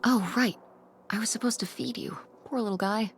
Oh, right. I was supposed to feed you. Poor little guy.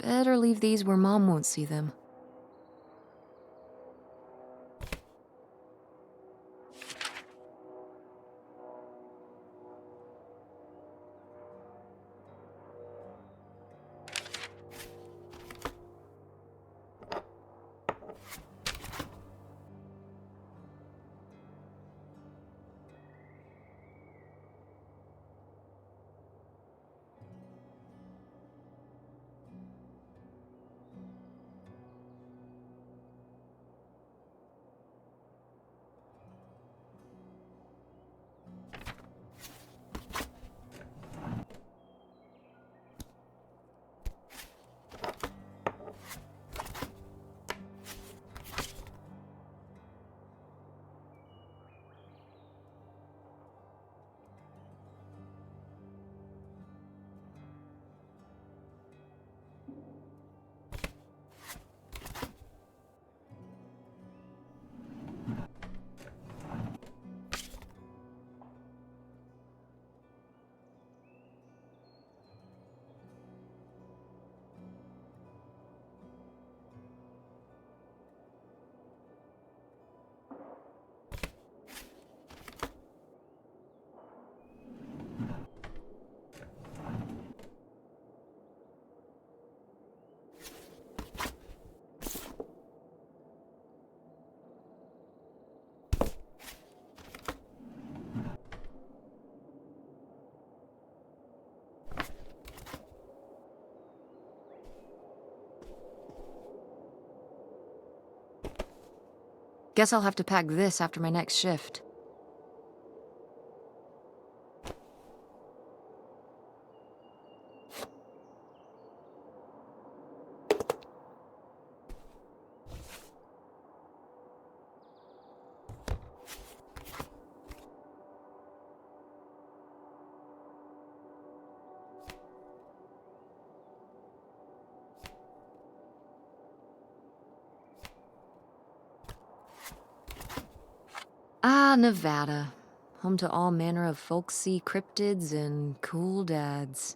Better leave these where Mom won't see them. Guess I'll have to pack this after my next shift. Ah, Nevada. Home to all manner of folksy cryptids and cool dads.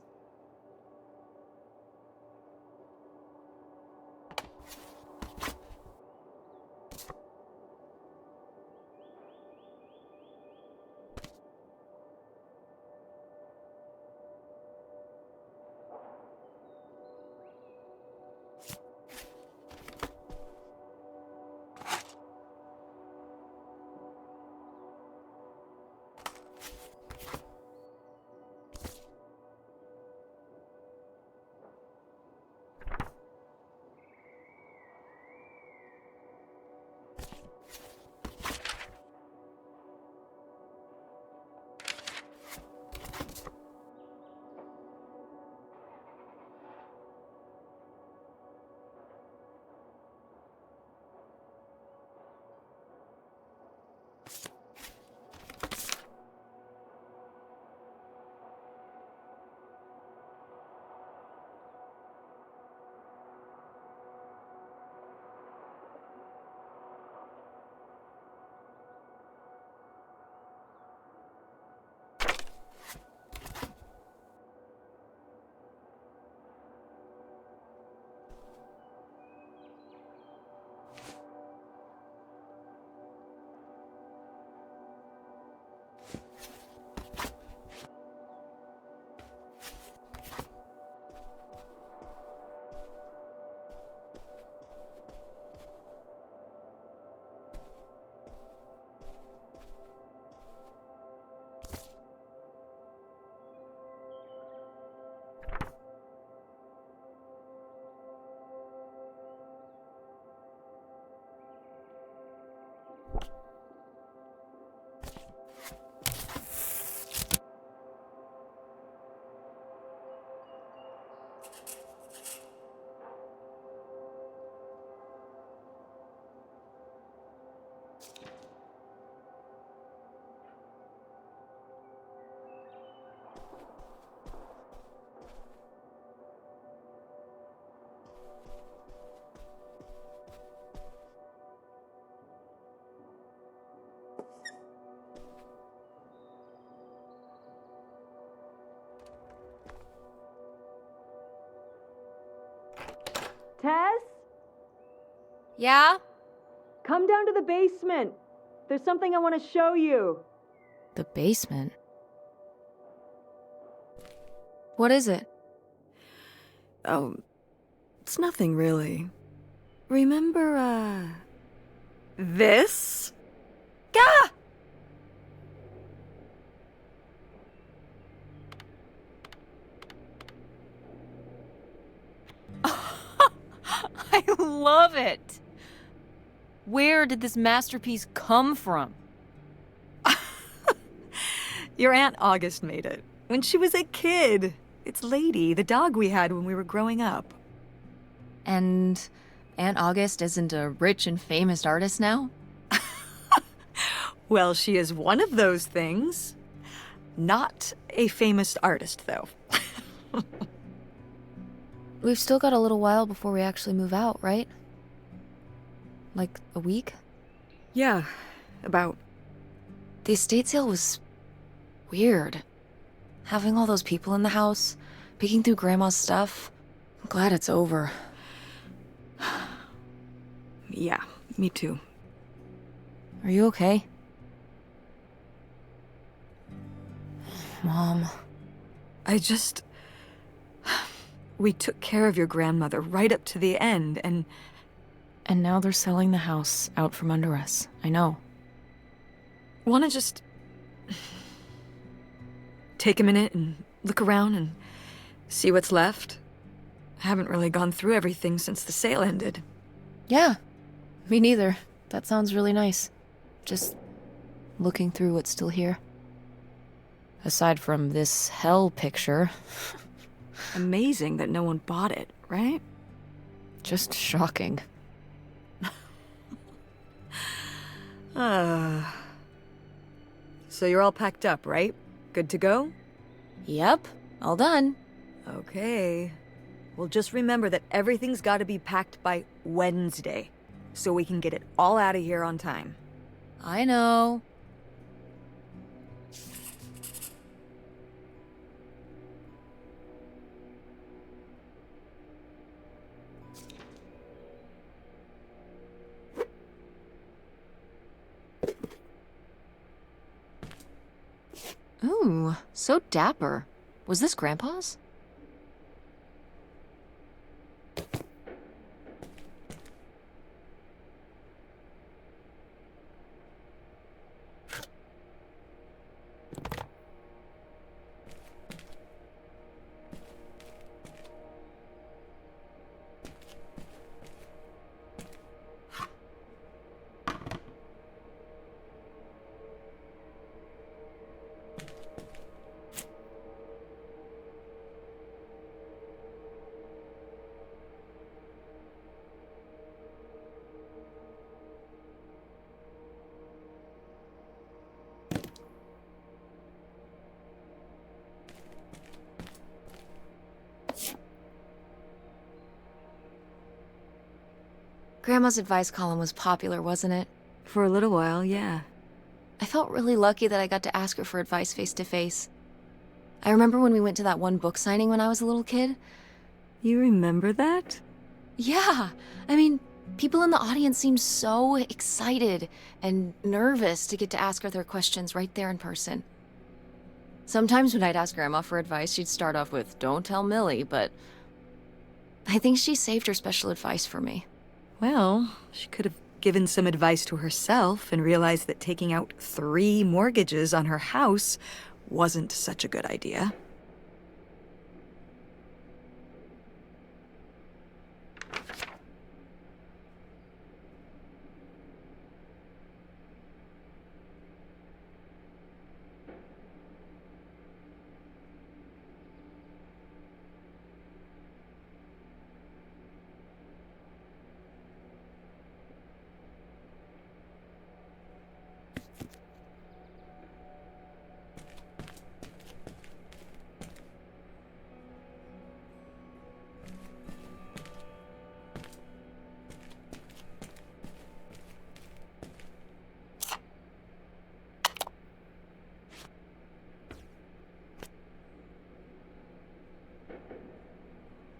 Yeah? Come down to the basement. There's something I want to show you. The basement? What is it? Oh, it's nothing really. Remember, this? Gah! I love it! Where did this masterpiece come from? Your Aunt August made it. When she was a kid. It's Lady, the dog we had when we were growing up. And Aunt August isn't a rich and famous artist now? Well, she is one of those things. Not a famous artist, though. We've still got a little while before we actually move out, right? Like a week? Yeah, about. The estate sale was weird. Having all those people in the house, picking through Grandma's stuff. I'm glad it's over. Yeah, me too. Are you okay? Mom. We took care of your grandmother right up to the end, and now they're selling the house out from under us. I know. wanna just take a minute and look around and see what's left? I haven't really gone through everything since the sale ended. Yeah, me neither. That sounds really nice. Just looking through what's still here. Aside from this hell picture. Amazing that no one bought it, right? Just shocking. So you're all packed up, right? Good to go? Yep, all done. Okay. Well, just remember that everything's got to be packed by Wednesday, so we can get it all out of here on time. I know. Ooh, so dapper. Was this Grandpa's? Grandma's advice column was popular, wasn't it? For a little while, yeah. I felt really lucky that I got to ask her for advice face to face. I remember when we went to that one book signing when I was a little kid. You remember that? Yeah, I mean, people in the audience seemed so excited and nervous to get to ask her their questions right there in person. Sometimes when I'd ask Grandma for advice, she'd start off with, "Don't tell Millie," but I think she saved her special advice for me. Well, she could have given some advice to herself and realized that taking out 3 mortgages on her house wasn't such a good idea.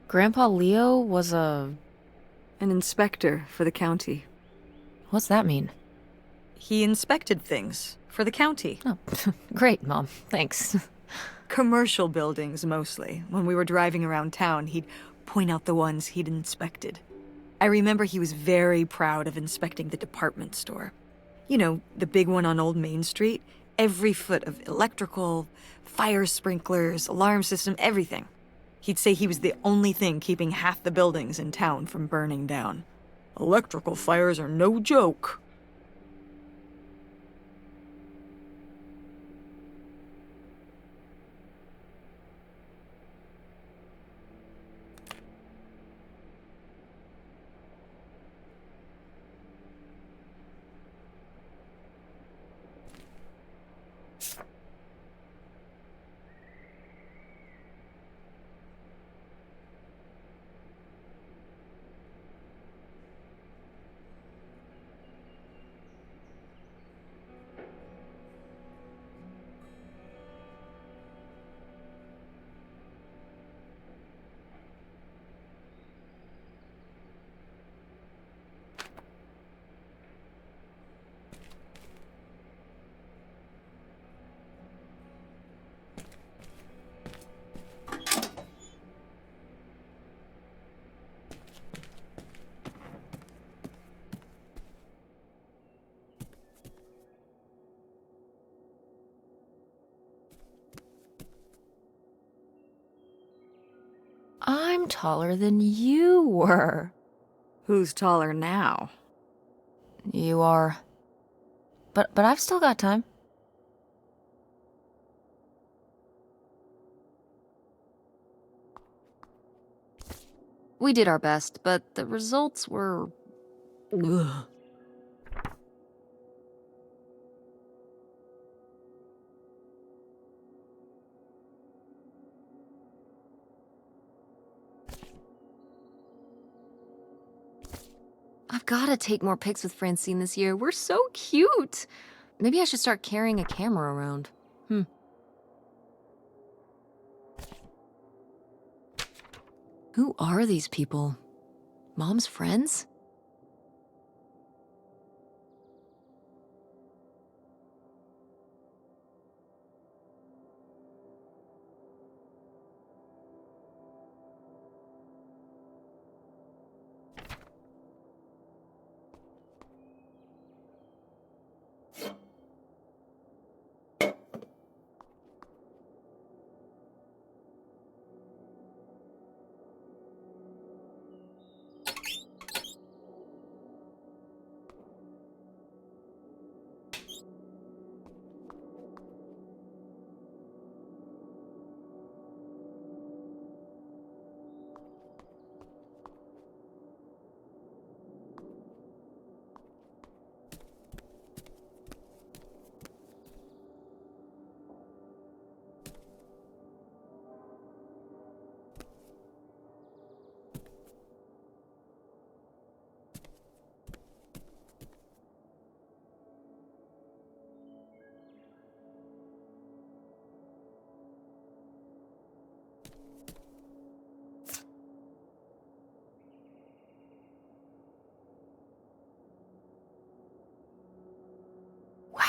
Grandpa Leo was a An inspector for the county. What's that mean? He inspected things for the county. Oh, great, Mom. Thanks. Commercial buildings, mostly. When we were driving around town, he'd point out the ones he'd inspected. I remember he was very proud of inspecting the department store. You know, the big one on Old Main Street. Every foot of electrical, fire sprinklers, alarm system, everything. He'd say he was the only thing keeping half the buildings in town from burning down. Electrical fires are no joke. I'm taller than you were. Who's taller now? You are. But I've still got time. We did our best, but the results were... Ugh. I've gotta take more pics with Francine this year. We're so cute. Maybe I should start carrying a camera around. Who are these people? Mom's friends?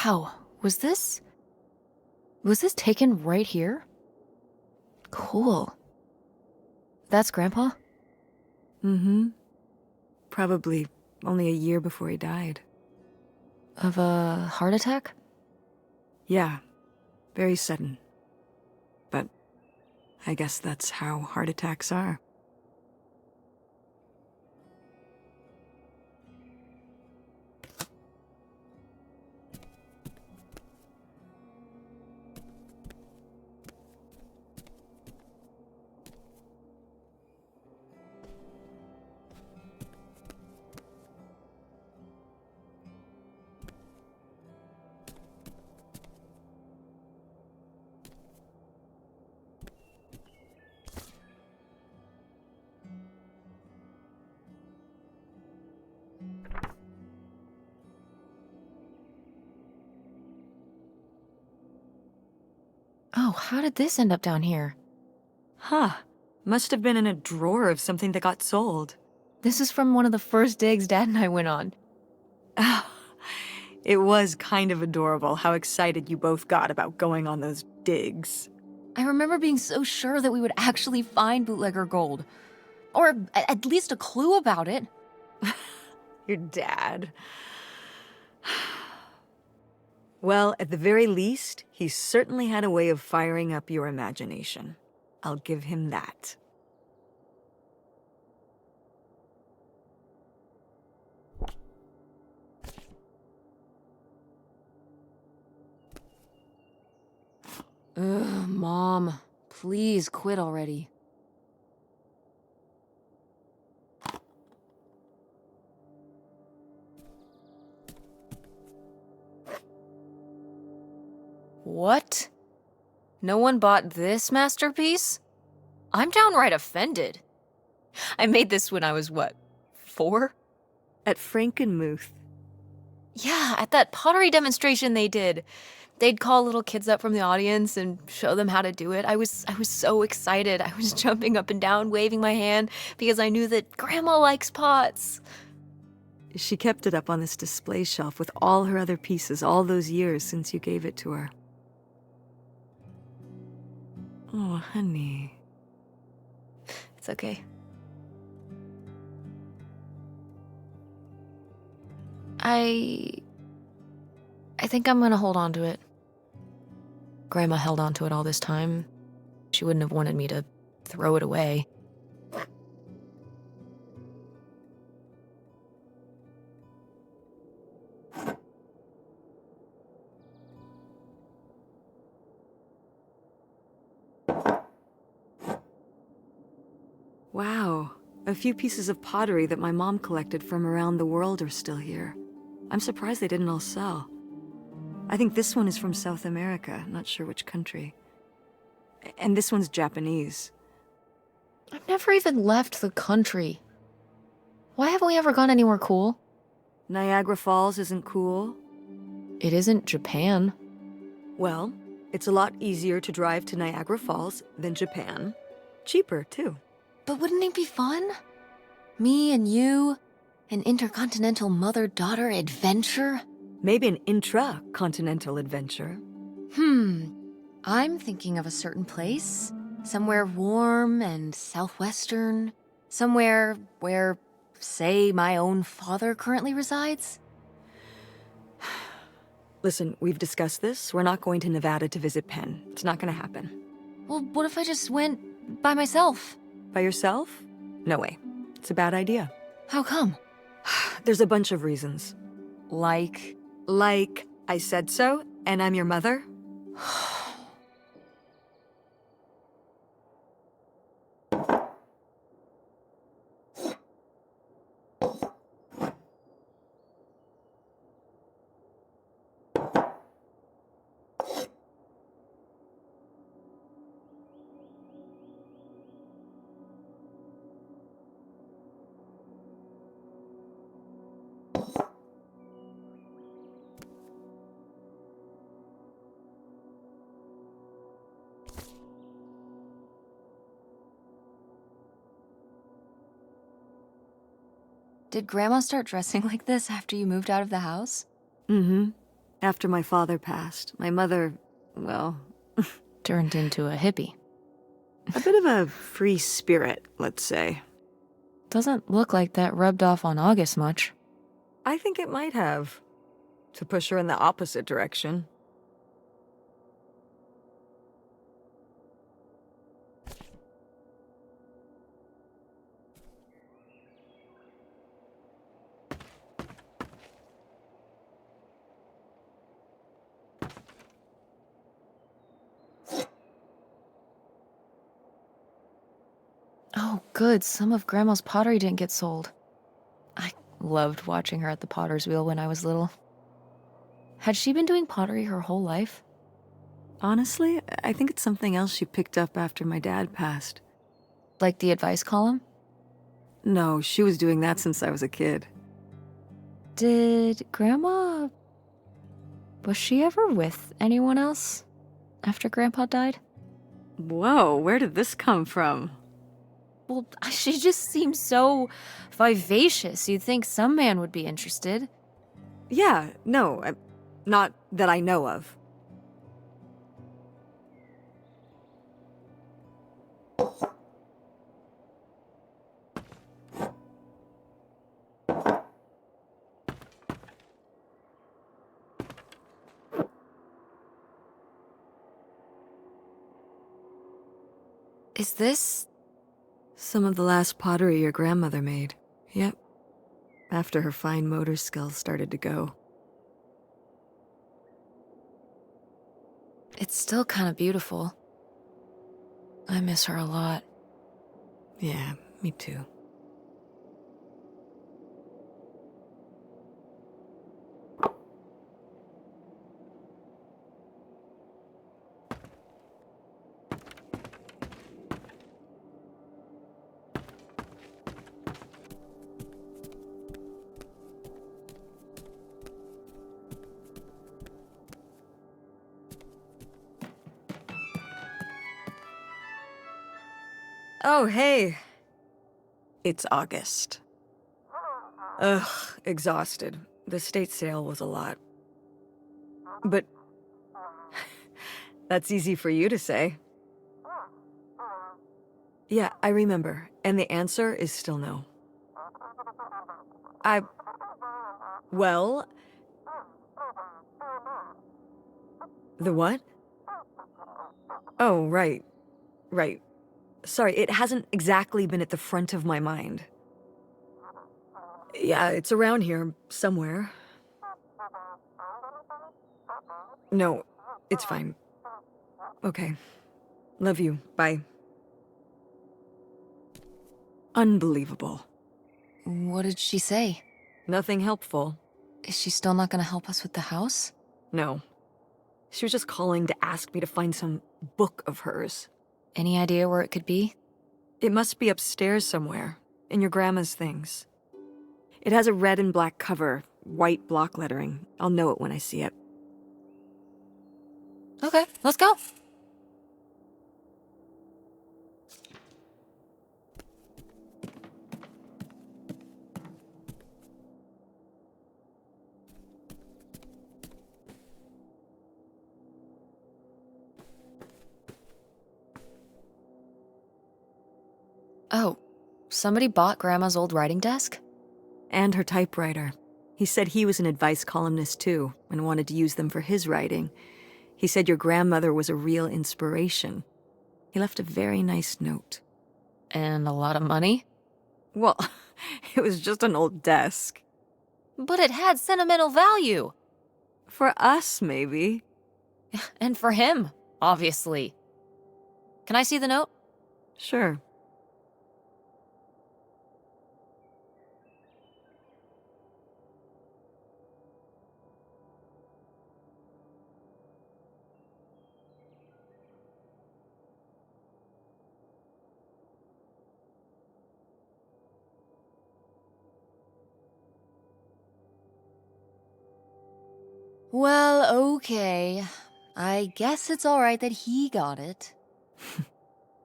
Wow, was this taken right here? Cool. That's Grandpa? Mm-hmm. Probably only a year before he died. Of a heart attack? Yeah, very sudden. But I guess that's how heart attacks are. Oh, how did this end up down here? Huh. Must have been in a drawer of something that got sold. This is from one of the first digs Dad and I went on. It was kind of adorable how excited you both got about going on those digs. I remember being so sure that we would actually find bootlegger gold. Or at least a clue about it. Your dad. Well, at the very least, he certainly had a way of firing up your imagination. I'll give him that. Ugh, Mom, please quit already. What? No one bought this masterpiece? I'm downright offended. I made this when I was, what, 4? At Frankenmuth. Yeah, at that pottery demonstration they did. They'd call little kids up from the audience and show them how to do it. I was so excited. I was jumping up and down, waving my hand, because I knew that Grandma likes pots. She kept it up on this display shelf with all her other pieces all those years since you gave it to her. Oh, honey. It's okay. I think I'm gonna hold on to it. Grandma held on to it all this time. She wouldn't have wanted me to throw it away. Wow, a few pieces of pottery that my mom collected from around the world are still here. I'm surprised they didn't all sell. I think this one is from South America, not sure which country. And this one's Japanese. I've never even left the country. Why haven't we ever gone anywhere cool? Niagara Falls isn't cool. It isn't Japan. Well, it's a lot easier to drive to Niagara Falls than Japan. Cheaper, too. But wouldn't it be fun? Me and you, an intercontinental mother-daughter adventure? Maybe an intra-continental adventure. I'm thinking of a certain place. Somewhere warm and southwestern. Somewhere where, say, my own father currently resides. Listen, we've discussed this. We're not going to Nevada to visit Penn. It's not gonna happen. Well, what if I just went by myself? By yourself? No way. It's a bad idea. How come? There's a bunch of reasons. Like, I said so, and I'm your mother? did Grandma start dressing like this after you moved out of the house? Mm-hmm. After my father passed, my mother, well, Turned into a hippie. a bit of a free spirit, let's say. Doesn't look like that rubbed off on August much. I think it might have. To push her in the opposite direction. Oh, good. Some of Grandma's pottery didn't get sold. I loved watching her at the potter's wheel when I was little. Had she been doing pottery her whole life? Honestly, I think it's something else she picked up after my dad passed. Like the advice column? No, she was doing that since I was a kid. Did Grandma... Was she ever with anyone else after Grandpa died? Whoa, where did this come from? Well, she just seems so vivacious. You'd think some man would be interested. Yeah, no, not that I know of. Is this... Some of the last pottery your grandmother made. Yep. After her fine motor skills started to go. It's still kind of beautiful. I miss her a lot. Yeah, me too. Oh, hey. It's August. Ugh, exhausted. The state sale was a lot. But that's easy for you to say. Yeah, I remember. And the answer is still no. Well... The what? Oh, right. Right. Sorry, it hasn't exactly been at the front of my mind. Yeah, it's around here, somewhere. No, it's fine. Okay. Love you. Bye. Unbelievable. What did she say? Nothing helpful. Is she still not gonna help us with the house? No. She was just calling to ask me to find some book of hers. Any idea where it could be? It must be upstairs somewhere, in your grandma's things. It has a red and black cover, white block lettering. I'll know it when I see it. Okay, let's go. Oh, somebody bought Grandma's old writing desk? And her typewriter. He said he was an advice columnist too, and wanted to use them for his writing. He said your grandmother was a real inspiration. He left a very nice note. And a lot of money? Well, it was just an old desk. But it had sentimental value. For us, maybe. And for him, obviously. Can I see the note? Sure. Well, okay. I guess it's all right that he got it.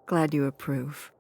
Glad you approve.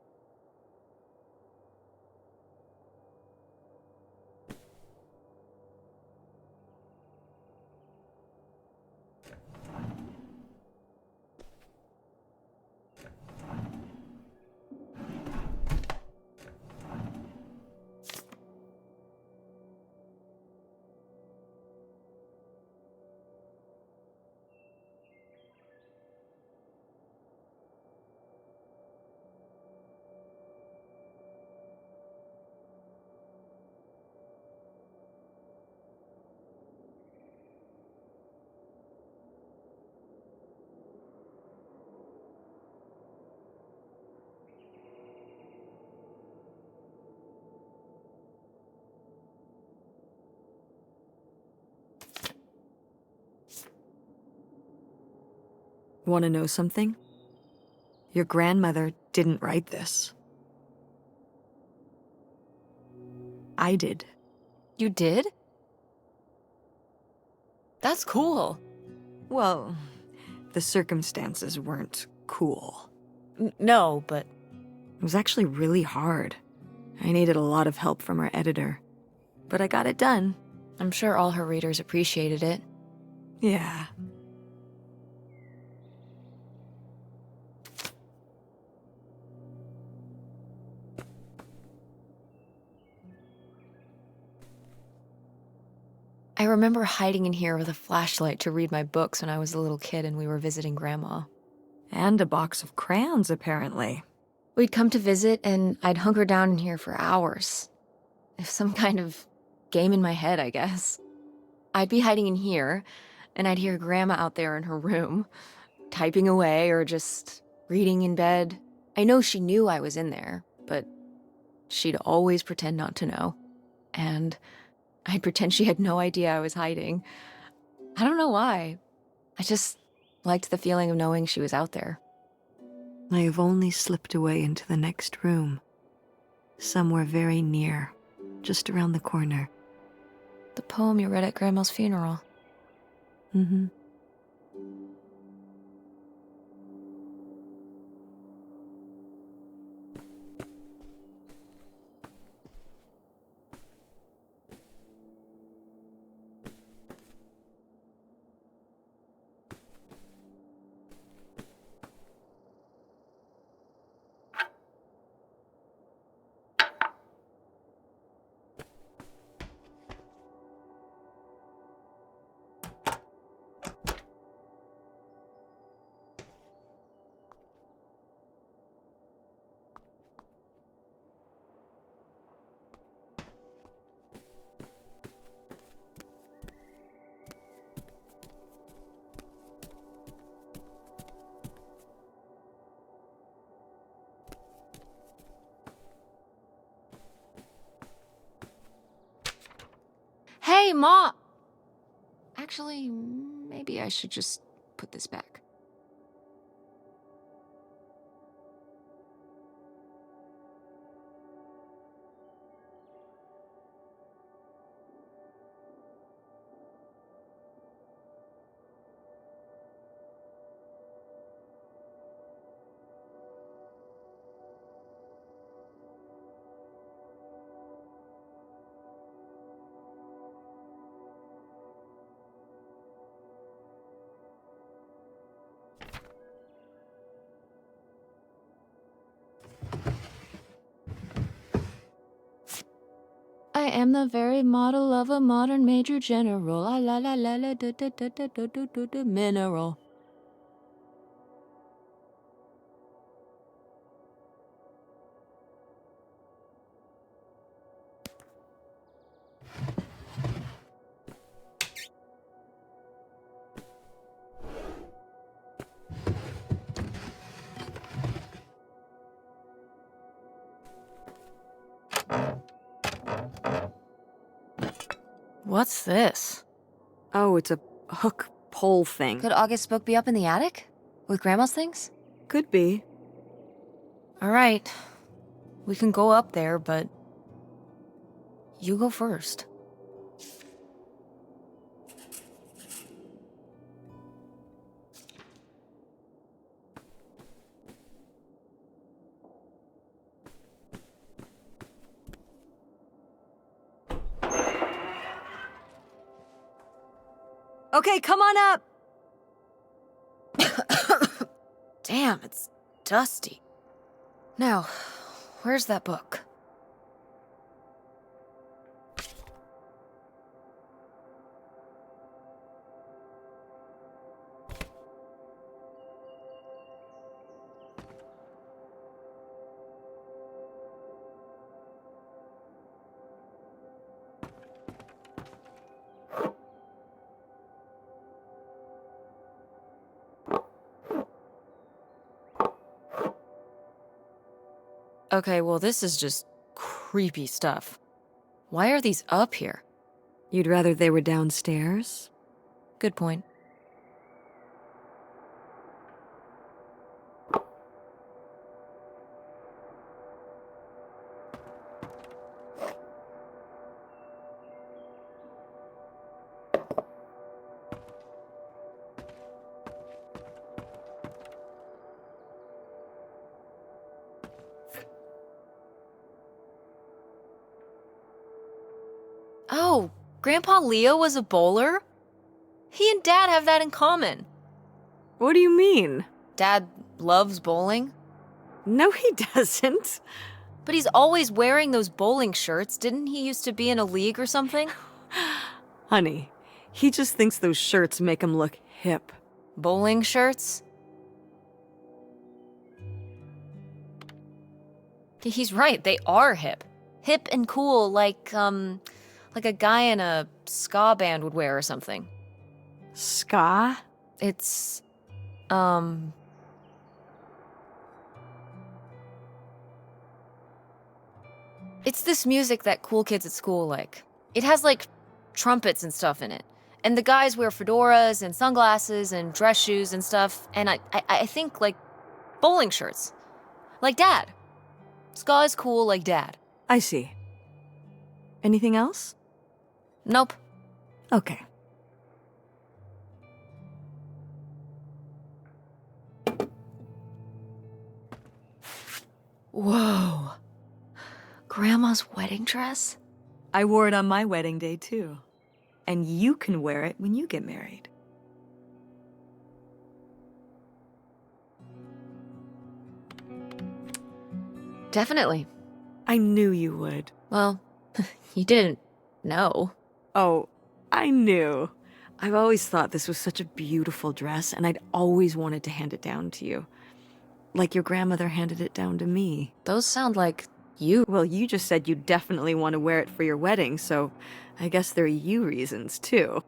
Want to know something? Your grandmother didn't write this. I did. You did? That's cool. Well, the circumstances weren't cool. No, but... It was actually really hard. I needed a lot of help from our editor. But I got it done. I'm sure all her readers appreciated it. Yeah. I remember hiding in here with a flashlight to read my books when I was a little kid and we were visiting Grandma. And a box of crayons, apparently. We'd come to visit and I'd hunker down in here for hours. If some kind of game in my head, I guess. I'd be hiding in here, and I'd hear Grandma out there in her room, typing away or just reading in bed. I know she knew I was in there, but she'd always pretend not to know. And I'd pretend she had no idea I was hiding. I don't know why. I just liked the feeling of knowing she was out there. I have only slipped away into the next room. Somewhere very near, just around the corner. The poem you read at Grandma's funeral. Mm-hmm. Hey, Ma! Actually, maybe I should just put this back. I am the very model of a modern major general. La la la la la da da da da da da da da mineral. What's this? Oh, it's a hook pole thing. Could August's book be up in the attic? With Grandma's things? Could be. All right. We can go up there, but you go first. Okay, come on up! Damn, it's dusty. Now, where's that book? Okay, well, this is just creepy stuff. Why are these up here? You'd rather they were downstairs? Good point. Grandpa Leo was a bowler? He and Dad have that in common. What do you mean? Dad loves bowling. No, he doesn't. But he's always wearing those bowling shirts. Didn't he used to be in a league or something? Honey, he just thinks those shirts make him look hip. Bowling shirts? He's right, they are hip. Hip and cool, like a guy in a ska band would wear or something. Ska? It's, It's this music that cool kids at school like. It has, like, trumpets and stuff in it. And the guys wear fedoras and sunglasses and dress shoes and stuff. And I think, like, bowling shirts. Like Dad. Ska is cool like Dad. I see. Anything else? Nope. Okay. Whoa. Grandma's wedding dress? I wore it on my wedding day, too. And you can wear it when you get married. Definitely. I knew you would. Well, you didn't know. Oh, I knew. I've always thought this was such a beautiful dress, and I'd always wanted to hand it down to you. Like your grandmother handed it down to me. Those sound like you. Well, you just said you definitely want to wear it for your wedding, so I guess there are you reasons, too.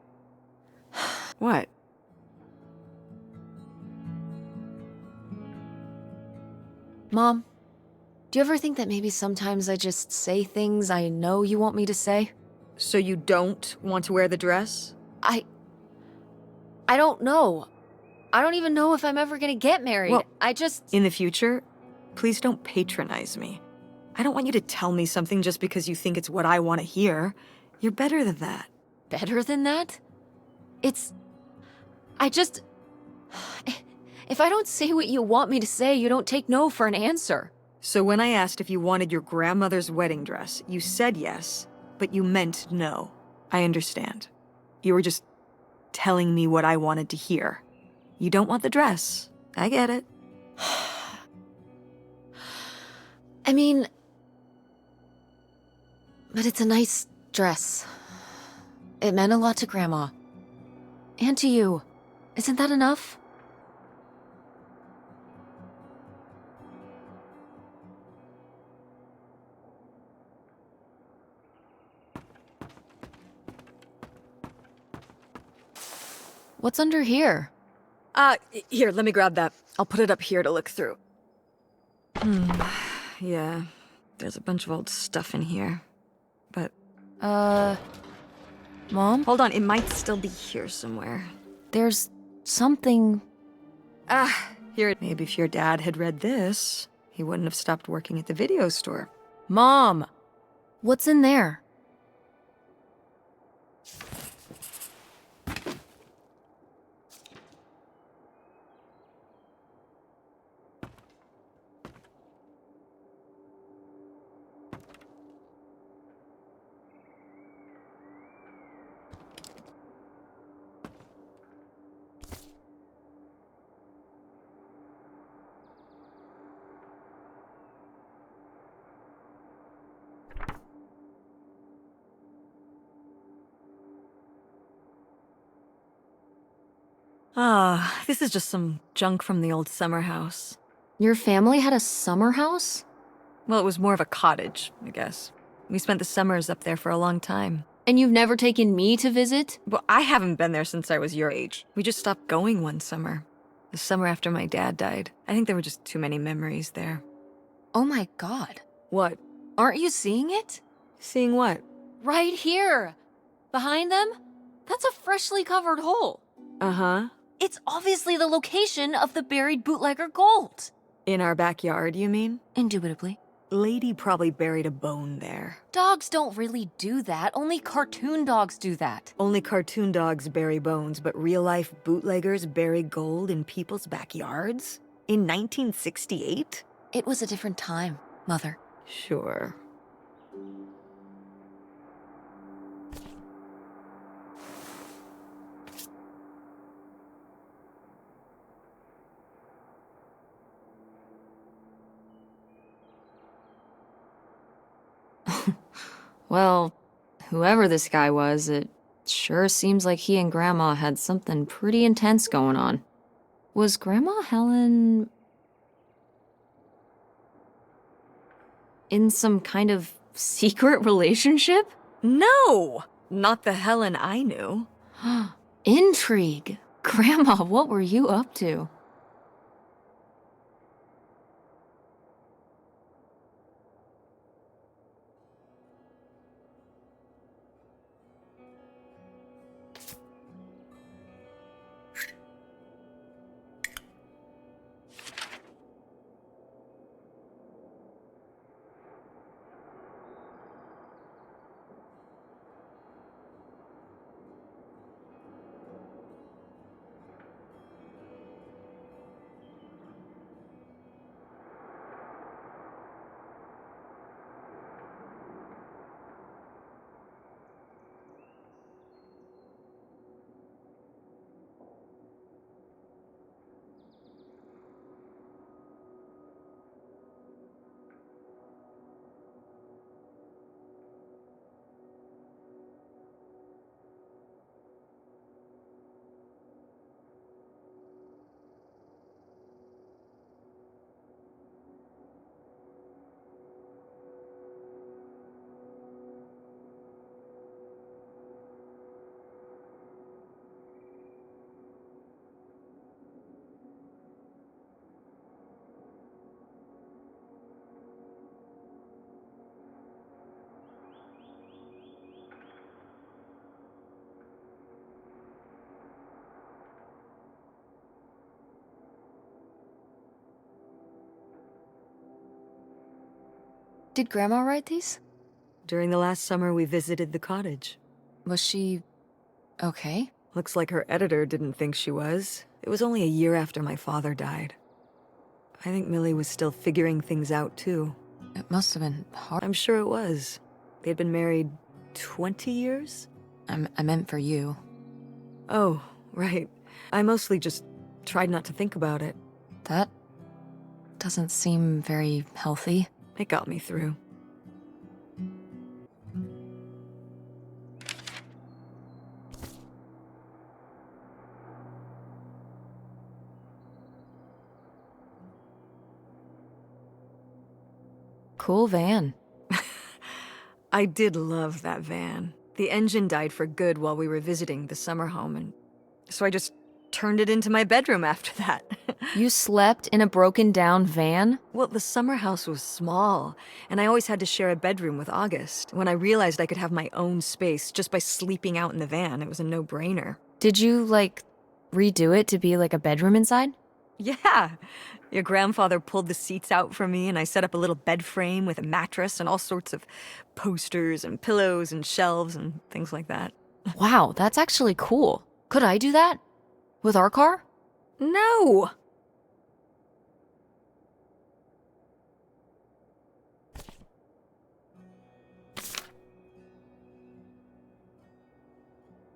What? Mom, do you ever think that maybe sometimes I just say things I know you want me to say? So you don't want to wear the dress? I don't know. I don't even know if I'm ever gonna get married. Well, I just... In the future, please don't patronize me. I don't want you to tell me something just because you think it's what I want to hear. You're better than that. Better than that? I just... If I don't say what you want me to say, you don't take no for an answer. So when I asked if you wanted your grandmother's wedding dress, you said yes, but you meant no. I understand. You were just telling me what I wanted to hear. You don't want the dress. I get it. I mean... But it's a nice dress. It meant a lot to Grandma. And to you. Isn't that enough? What's under here? Here, let me grab that. I'll put it up here to look through. Yeah, there's a bunch of old stuff in here. But... Mom? Hold on, it might still be here somewhere. There's something... Here. Maybe if your dad had read this, he wouldn't have stopped working at the video store. Mom! What's in there? This is just some junk from the old summer house. Your family had a summer house? Well, it was more of a cottage, I guess. We spent the summers up there for a long time. And you've never taken me to visit? Well, I haven't been there since I was your age. We just stopped going one summer. The summer after my dad died. I think there were just too many memories there. Oh my god. What? Aren't you seeing it? Seeing what? Right here! Behind them? That's a freshly covered hole. Uh-huh. It's obviously the location of the buried bootlegger gold. In our backyard, you mean? Indubitably. Lady probably buried a bone there. Dogs don't really do that. Only cartoon dogs do that. Only cartoon dogs bury bones, but real-life bootleggers bury gold in people's backyards? In 1968? It was a different time, Mother. Sure. Well, whoever this guy was, it sure seems like he and Grandma had something pretty intense going on. Was Grandma Helen in some kind of secret relationship? No! Not the Helen I knew. Intrigue. Grandma, what were you up to? Did Grandma write these? During the last summer, we visited the cottage. Was she okay? Looks like her editor didn't think she was. It was only a year after my father died. I think Millie was still figuring things out, too. It must have been hard. I'm sure it was. They'd been married 20 years? I meant for you. Oh, right. I mostly just tried not to think about it. That doesn't seem very healthy. It got me through. Cool van. I did love that van. The engine died for good while we were visiting the summer home, and so I just turned it into my bedroom after that. You slept in a broken down van? Well, the summer house was small, and I always had to share a bedroom with August. When I realized I could have my own space just by sleeping out in the van, it was a no-brainer. Did you, redo it to be like a bedroom inside? Yeah. Your grandfather pulled the seats out for me, and I set up a little bed frame with a mattress and all sorts of posters and pillows and shelves and things like that. Wow, that's actually cool. Could I do that? With our car? No!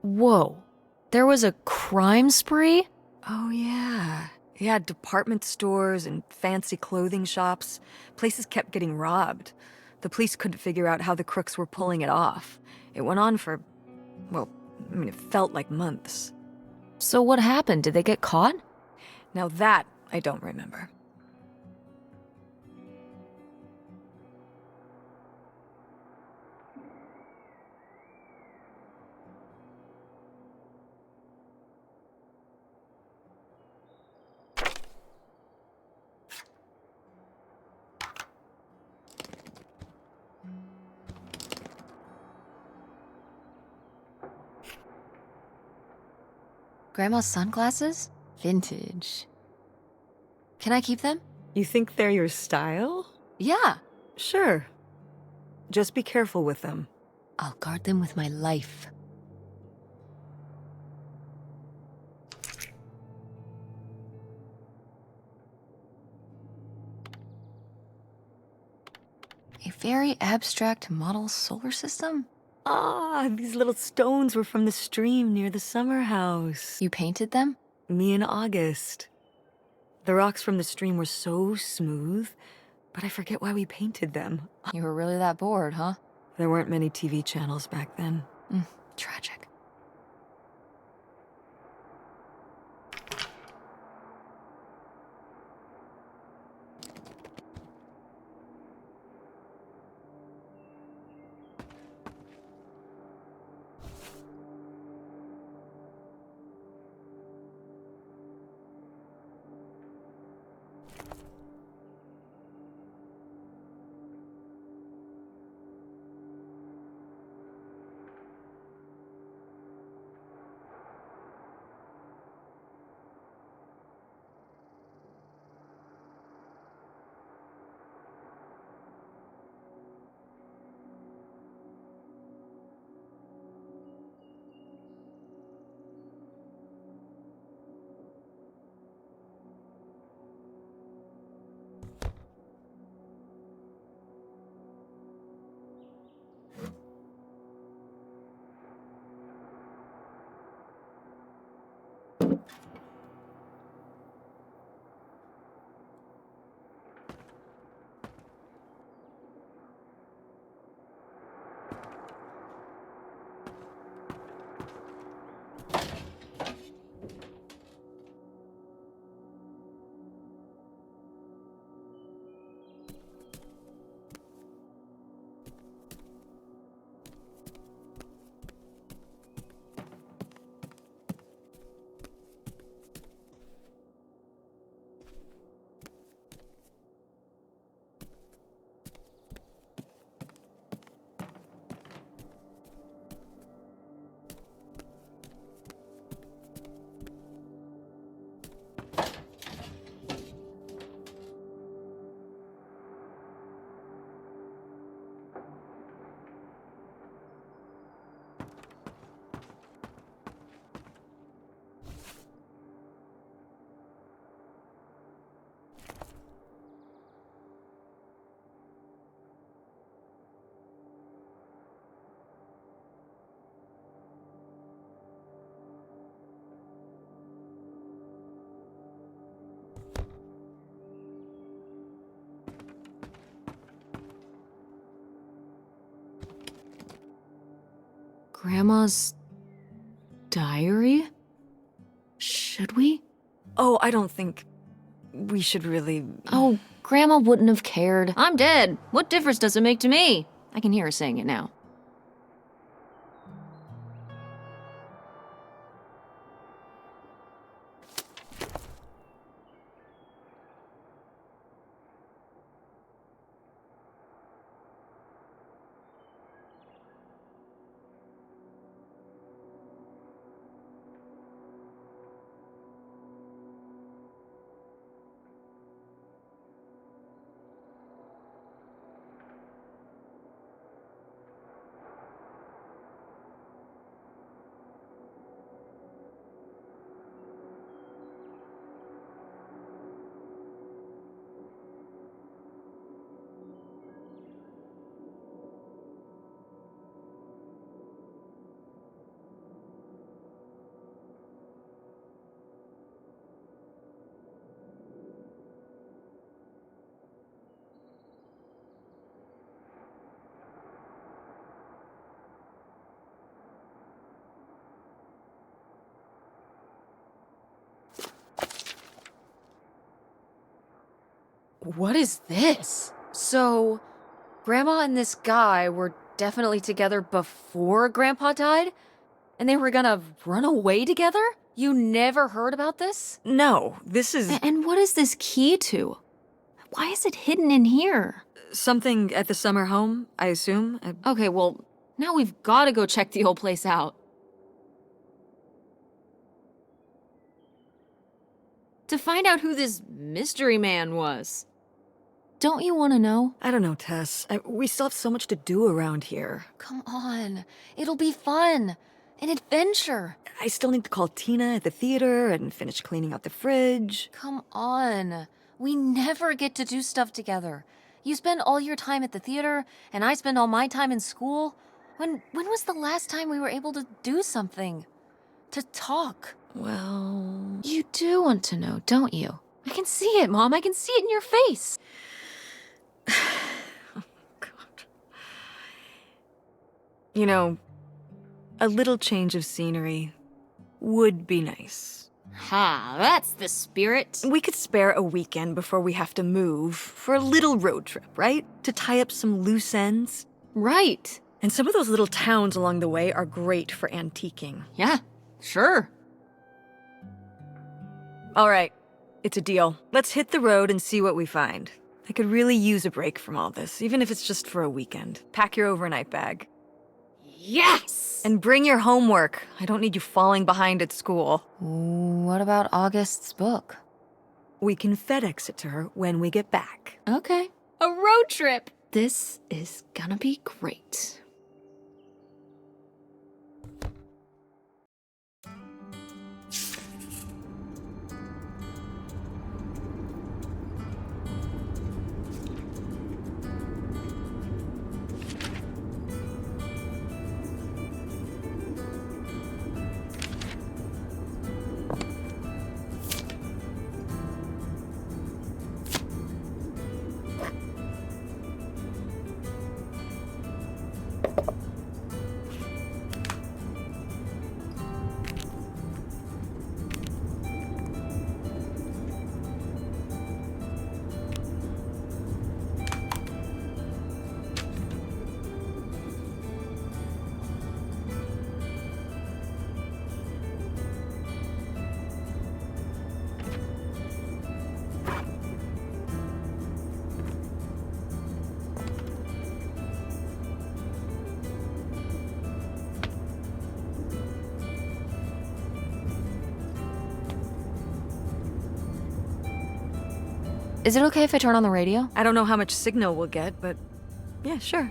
Whoa. There was a crime spree? Oh, yeah. Yeah, department stores and fancy clothing shops. Places kept getting robbed. The police couldn't figure out how the crooks were pulling it off. It went on for, well, it felt like months. So what happened? Did they get caught? Now that I don't remember. Grandma's sunglasses? Vintage. Can I keep them? You think they're your style? Yeah. Sure. Just be careful with them. I'll guard them with my life. A very abstract model solar system? Ah, these little stones were from the stream near the summer house. You painted them? Me and August. The rocks from the stream were so smooth, but I forget why we painted them. You were really that bored, huh? There weren't many TV channels back then. Tragic. Grandma's diary? Should we? Oh, I don't think we should really... Oh, Grandma wouldn't have cared. I'm dead. What difference does it make to me? I can hear her saying it now. What is this? So, Grandma and this guy were definitely together before Grandpa died? And they were gonna run away together? You never heard about this? No, this is... And what is this key to? Why is it hidden in here? something at the summer home, I assume? Okay, well, now we've gotta go check the old place out. To find out who this mystery man was. Don't you want to know? I don't know, Tess. We still have so much to do around here. Come on. It'll be fun. An adventure. I still need to call Tina at the theater and finish cleaning out the fridge. Come on. We never get to do stuff together. You spend all your time at the theater, and I spend all my time in school. When was the last time we were able to do something? To talk? Well... You do want to know, don't you? I can see it, Mom. I can see it in your face. Oh, God. You know, a little change of scenery would be nice. Ha, that's the spirit. We could spare a weekend before we have to move for a little road trip, right? To tie up some loose ends. Right. And some of those little towns along the way are great for antiquing. Yeah, sure. All right, it's a deal. Let's hit the road and see what we find. I could really use a break from all this, even if it's just for a weekend. Pack your overnight bag. Yes! And bring your homework. I don't need you falling behind at school. What about August's book? We can FedEx it to her when we get back. Okay. A road trip! This is gonna be great. Is it okay if I turn on the radio? I don't know how much signal we'll get, but yeah, sure.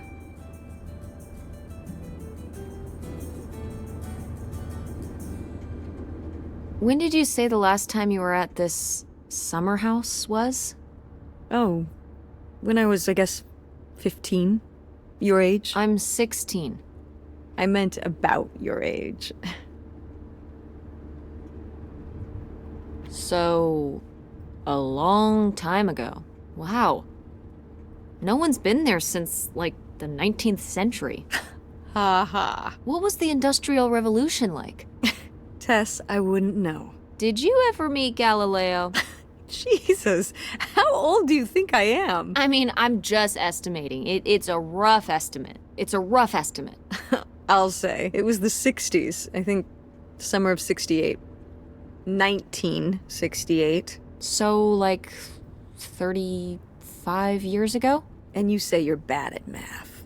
When did you say the last time you were at this summer house was? Oh, when I was, I guess, 15? Your age? I'm 16. I meant about your age. So, a long time ago. Wow. No one's been there since, like, the 19th century. Ha ha. What was the Industrial Revolution like? Tess, I wouldn't know. Did you ever meet Galileo? Jesus, how old do you think I am? I mean, I'm just estimating. It's a rough estimate. It's a rough estimate. I'll say. It was the 60s. I think summer of 68. 1968. So, like, 35 years ago? And you say you're bad at math.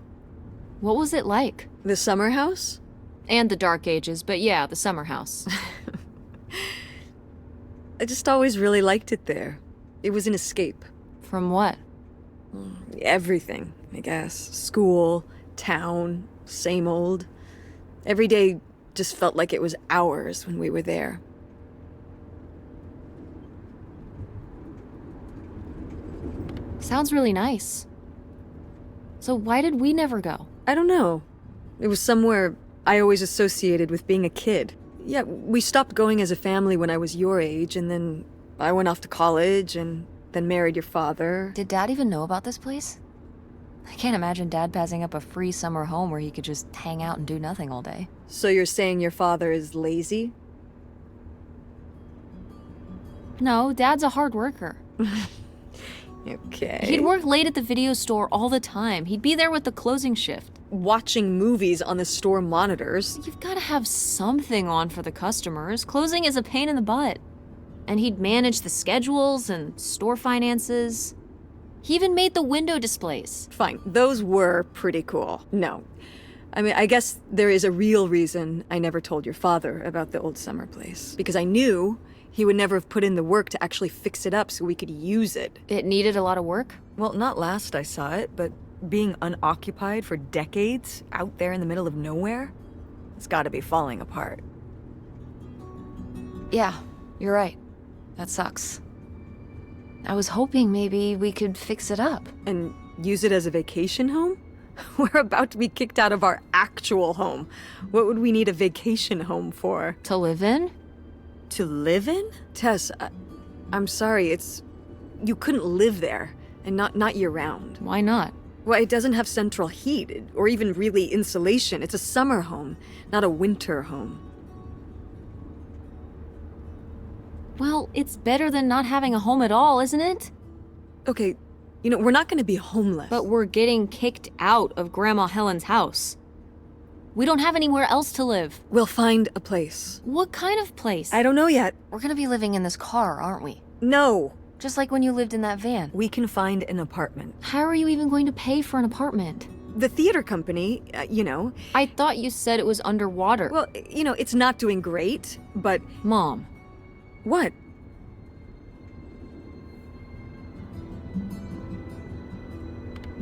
What was it like? The summer house? And the Dark Ages, but yeah, the summer house. I just always really liked it there. It was an escape. From what? Everything, I guess. School, town, same old. Every day just felt like it was hours when we were there. Sounds really nice. So why did we never go? I don't know. It was somewhere I always associated with being a kid. Yeah, we stopped going as a family when I was your age, and then I went off to college and then married your father. Did Dad even know about this place? I can't imagine Dad passing up a free summer home where he could just hang out and do nothing all day. So you're saying your father is lazy? No, Dad's a hard worker. Okay. He'd work late at the video store all the time. He'd be there with the closing shift. Watching movies on the store monitors. You've got to have something on for the customers. Closing is a pain in the butt. And he'd manage the schedules and store finances. He even made the window displays. Fine, those were pretty cool. No. I mean, I guess there is a real reason I never told your father about the old summer place. Because I knew he would never have put in the work to actually fix it up so we could use it. It needed a lot of work? Well, not last I saw it, but being unoccupied for decades out there in the middle of nowhere, it's gotta be falling apart. Yeah, you're right. That sucks. I was hoping maybe we could fix it up. And use it as a vacation home? We're about to be kicked out of our actual home. What would we need a vacation home for? To live in? To live in? Tess, I'm sorry, you couldn't live there, and not year-round. Why not? Well, it doesn't have central heat, or even really insulation. It's a summer home, not a winter home. Well, it's better than not having a home at all, isn't it? Okay, we're not gonna be homeless. But we're getting kicked out of Grandma Helen's house. We don't have anywhere else to live. We'll find a place. What kind of place? I don't know yet. We're gonna be living in this car, aren't we? No. Just like when you lived in that van. We can find an apartment. How are you even going to pay for an apartment? The theater company, I thought you said it was underwater. Well, it's not doing great, but... Mom. What?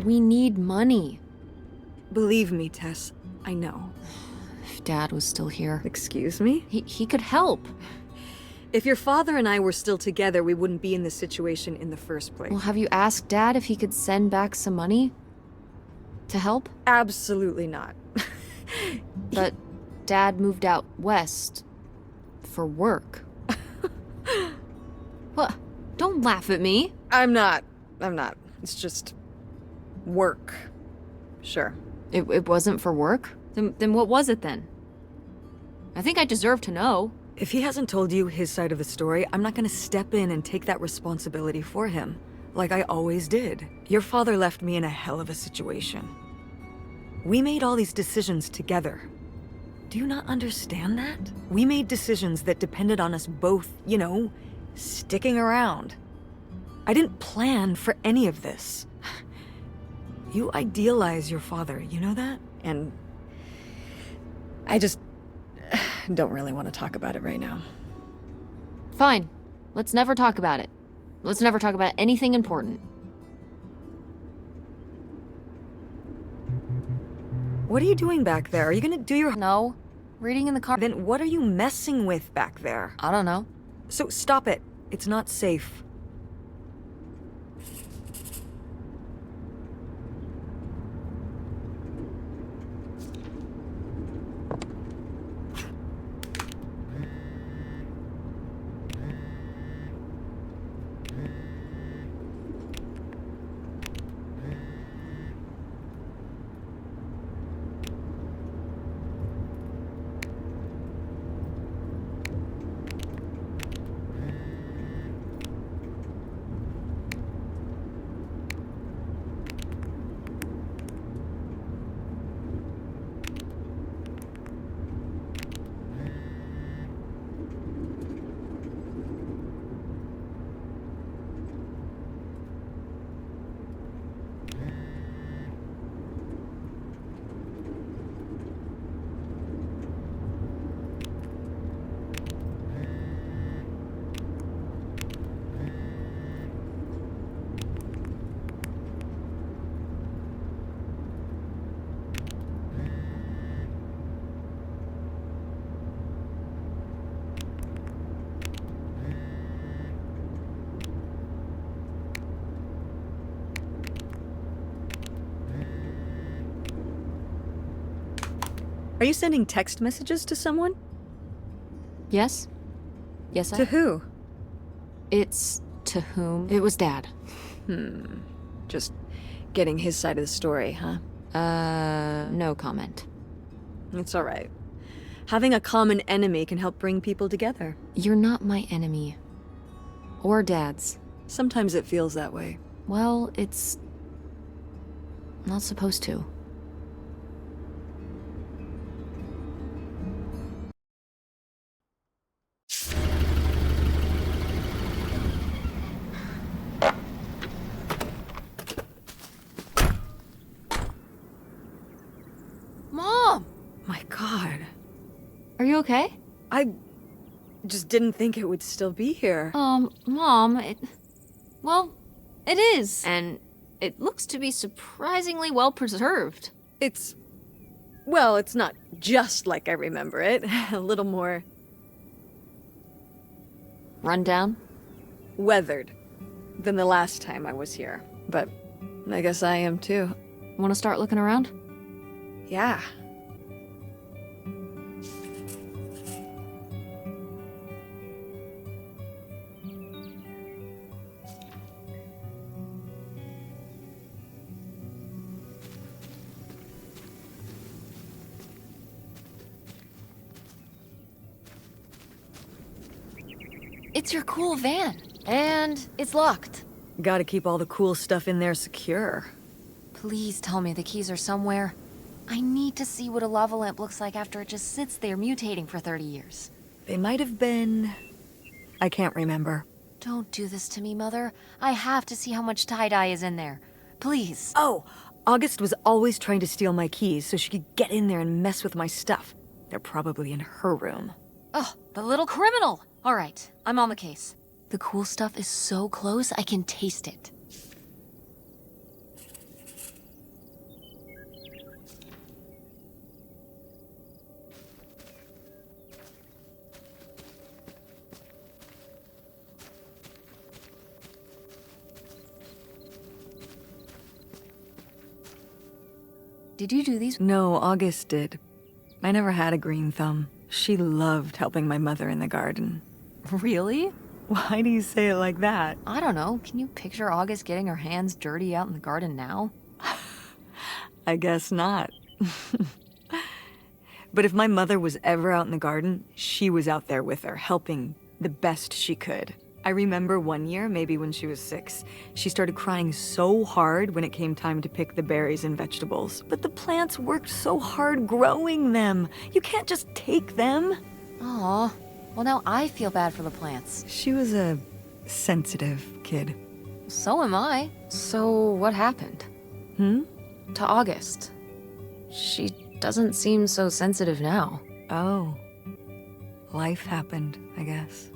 We need money. Believe me, Tess, I know. If Dad was still here. Excuse me? He could help. If your father and I were still together, we wouldn't be in this situation in the first place. Well, have you asked Dad if he could send back some money? To help? Absolutely not. But Dad moved out west. For work. What? Don't laugh at me. I'm not. It's just... work. Sure. It wasn't for work? Then what was it then? I think I deserve to know. If he hasn't told you his side of the story, I'm not gonna step in and take that responsibility for him, like I always did. Your father left me in a hell of a situation. We made all these decisions together. Do you not understand that? We made decisions that depended on us both, sticking around. I didn't plan for any of this. You idealize your father, you know that? And I just don't really want to talk about it right now. Fine. Let's never talk about it. Let's never talk about anything important. What are you doing back there? Are you gonna do your... No. Reading in the car. Then what are you messing with back there? I don't know. So stop it. It's not safe. Are you sending text messages to someone? Yes? Yes, To who? It's to whom? It was Dad. Just getting his side of the story, huh? No comment. It's all right. Having a common enemy can help bring people together. You're not my enemy. Or Dad's. Sometimes it feels that way. Well, it's not supposed to. Mom! My God. Are you okay? I just didn't think it would still be here. Mom, well, it is. And it looks to be surprisingly well preserved. Well, it's not just like I remember it. A little more... Run down? weathered than the last time I was here. But I guess I am too. Want to start looking around? Yeah. It's your cool van. And it's locked. Gotta keep all the cool stuff in there secure. Please tell me the keys are somewhere. I need to see what a lava lamp looks like after it just sits there mutating for 30 years. They might have been... I can't remember. Don't do this to me, Mother. I have to see how much tie-dye is in there. Please. Oh, August was always trying to steal my keys so she could get in there and mess with my stuff. They're probably in her room. Oh, the little criminal! All right, I'm on the case. The cool stuff is so close, I can taste it. Did you do these? No, August did. I never had a green thumb. She loved helping my mother in the garden. Really? Why do you say it like that? I don't know. Can you picture August getting her hands dirty out in the garden now? I guess not. But if my mother was ever out in the garden, she was out there with her, helping the best she could. I remember one year, maybe when she was 6, she started crying so hard when it came time to pick the berries and vegetables. But the plants worked so hard growing them. You can't just take them. Aw. Well, now I feel bad for the plants. She was a sensitive kid. So am I. So what happened? To August. She doesn't seem so sensitive now. Oh. Life happened, I guess.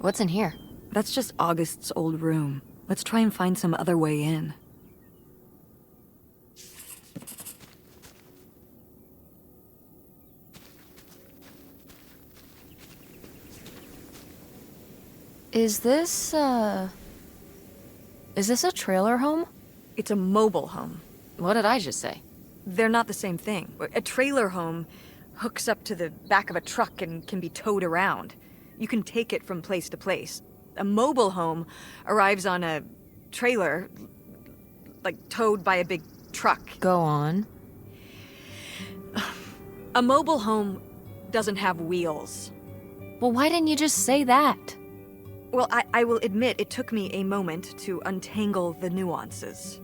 What's in here? That's just August's old room. Let's try and find some other way in. Is this a trailer home? It's a mobile home. What did I just say? They're not the same thing. A trailer home hooks up to the back of a truck and can be towed around. You can take it from place to place. A mobile home arrives on a trailer, like towed by a big truck. Go on. A mobile home doesn't have wheels. Well, why didn't you just say that? Well, I will admit it took me a moment to untangle the nuances.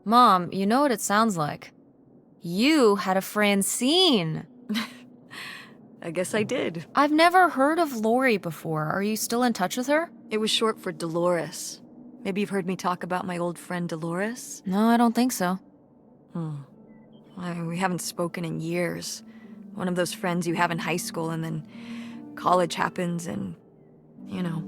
Mom, you know what it sounds like. You had a Francine. I guess I did. I've never heard of Lori before. Are you still in touch with her? It was short for Dolores. Maybe you've heard me talk about my old friend Dolores? No, I don't think so. We haven't spoken in years. One of those friends you have in high school and then college happens and, you know.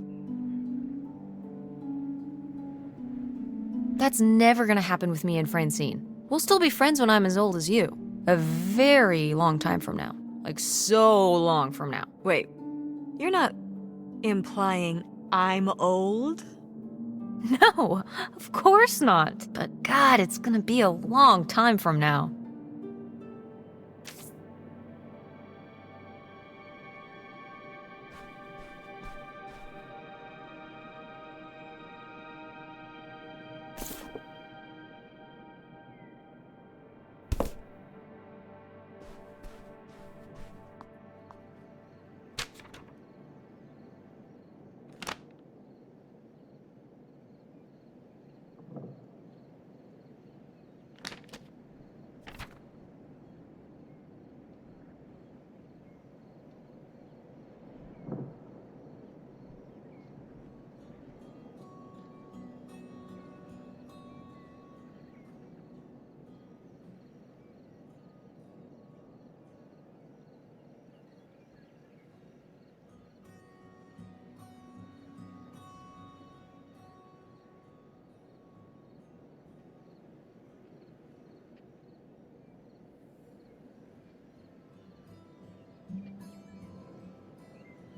That's never gonna happen with me and Francine. We'll still be friends when I'm as old as you. A very long time from now. Like, so long from now. Wait, you're not implying I'm old? No, of course not. But God, it's gonna be a long time from now.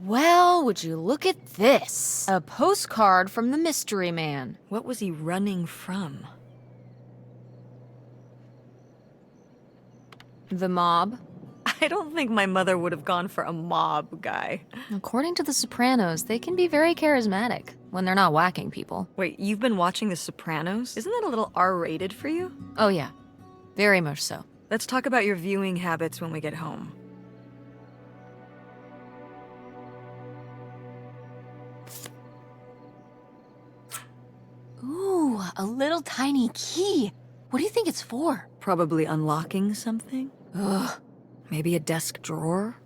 Well, would you look at this? A postcard from the mystery man. What was he running from? The mob? I don't think my mother would have gone for a mob guy. According to The Sopranos, they can be very charismatic when they're not whacking people. Wait, you've been watching The Sopranos? Isn't that a little R-rated for you? Oh yeah, very much so. Let's talk about your viewing habits when we get home. Ooh, a little tiny key. What do you think it's for? Probably unlocking something? Ugh. Maybe a desk drawer?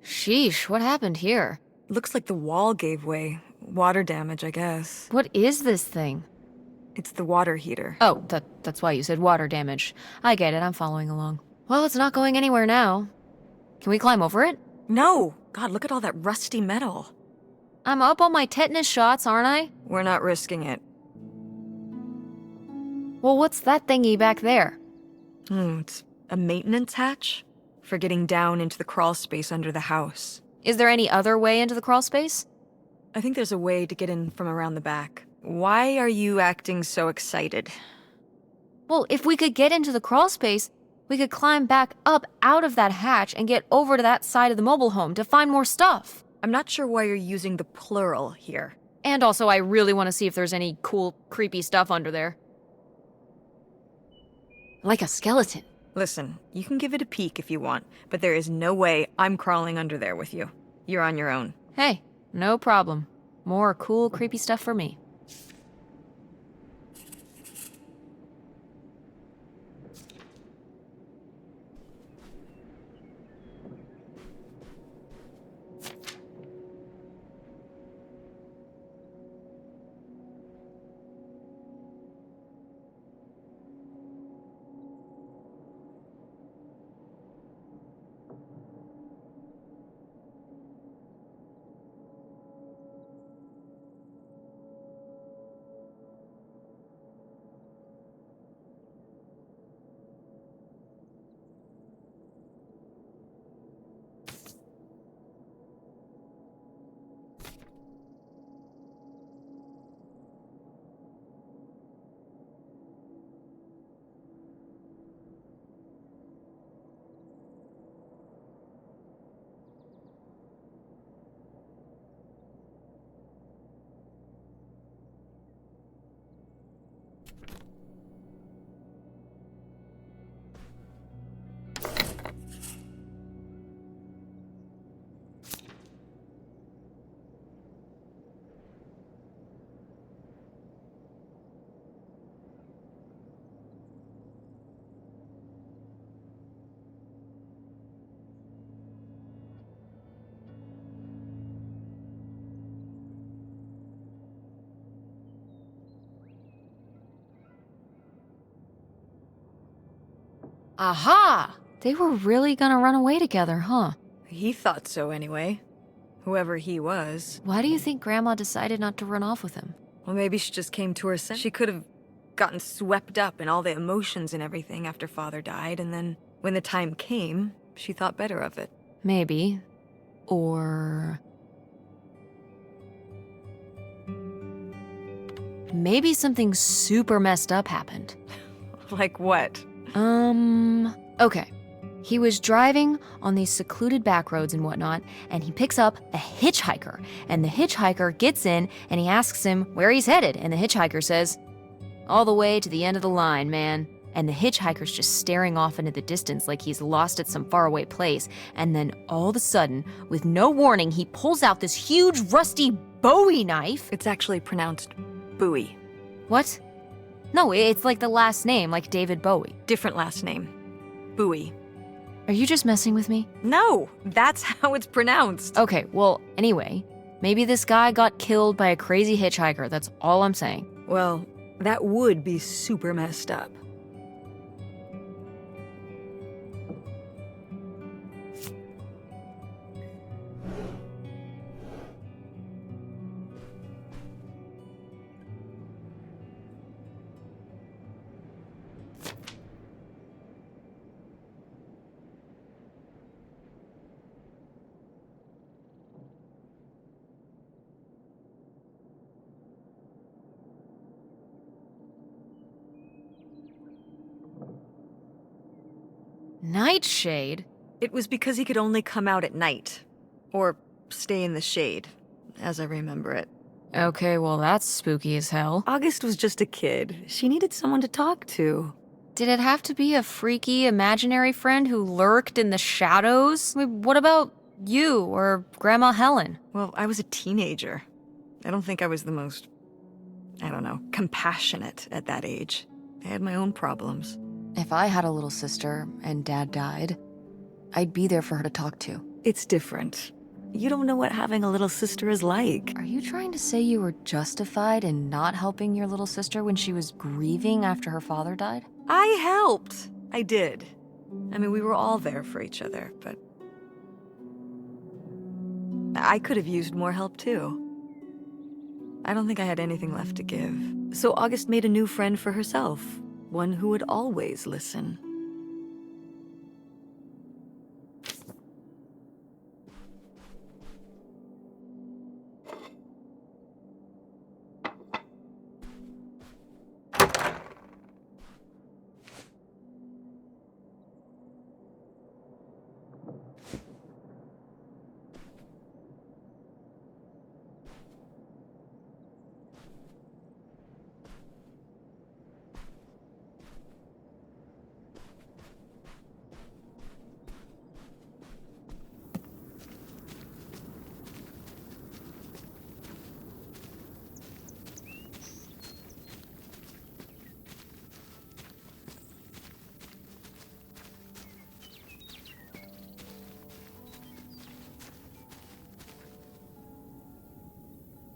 Sheesh, what happened here? Looks like the wall gave way. Water damage, I guess. What is this thing? It's the water heater. Oh, that's why you said water damage. I get it, I'm following along. Well, it's not going anywhere now. Can we climb over it? No! God, look at all that rusty metal. I'm up on my tetanus shots, aren't I? We're not risking it. Well, what's that thingy back there? It's a maintenance hatch for getting down into the crawl space under the house. Is there any other way into the crawl space? I think there's a way to get in from around the back. Why are you acting so excited? Well, if we could get into the crawl space, we could climb back up out of that hatch and get over to that side of the mobile home to find more stuff. I'm not sure why you're using the plural here. And also, I really want to see if there's any cool, creepy stuff under there. Like a skeleton. Listen, you can give it a peek if you want, but there is no way I'm crawling under there with you. You're on your own. Hey, no problem. More cool, creepy stuff for me. Aha! They were really gonna run away together, huh? He thought so anyway. Whoever he was. Why do you think Grandma decided not to run off with him? Well, maybe she just came to her senses. She could have gotten swept up in all the emotions and everything after Father died, and then when the time came, she thought better of it. Maybe. Or... maybe something super messed up happened. Like what? Okay. He was driving on these secluded back roads and whatnot, and he picks up a hitchhiker. And the hitchhiker gets in, and he asks him where he's headed. And the hitchhiker says, all the way to the end of the line, man. And the hitchhiker's just staring off into the distance like he's lost at some faraway place. And then all of a sudden, with no warning, he pulls out this huge rusty Bowie knife. It's actually pronounced Bowie. What? No, it's like the last name, like David Bowie. Different last name. Bowie. Are you just messing with me? No, that's how it's pronounced. Okay, well, anyway, maybe this guy got killed by a crazy hitchhiker. That's all I'm saying. Well, that would be super messed up. Nightshade? It was because he could only come out at night. Or stay in the shade, as I remember it. Okay, well, that's spooky as hell. August was just a kid. She needed someone to talk to. Did it have to be a freaky, imaginary friend who lurked in the shadows? I mean, what about you or Grandma Helen? Well, I was a teenager. I don't think I was the most, compassionate at that age. I had my own problems. If I had a little sister and Dad died, I'd be there for her to talk to. It's different. You don't know what having a little sister is like. Are you trying to say you were justified in not helping your little sister when she was grieving after her father died? I helped. I did. I mean, we were all there for each other, but I could have used more help too. I don't think I had anything left to give. So August made a new friend for herself, one who would always listen.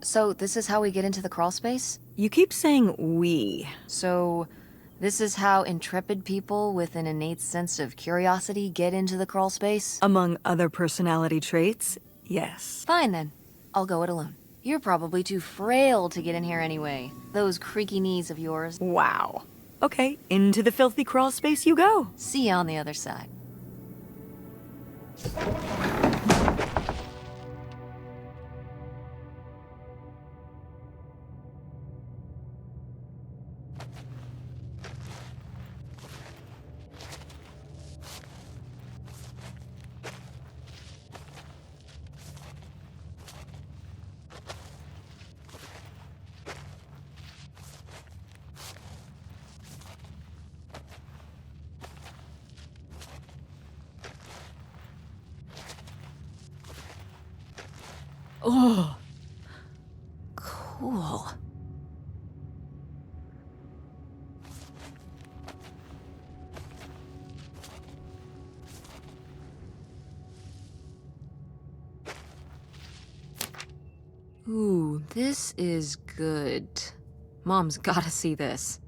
So this is how we get into the crawl space? You keep saying we. So this is how intrepid people with an innate sense of curiosity get into the crawl space? Among other personality traits, yes. Fine then. I'll go it alone. You're probably too frail to get in here anyway. Those creaky knees of yours. Wow. Okay, into the filthy crawl space you go. See you on the other side. Oh, cool. Ooh, this is good. Mom's gotta see this.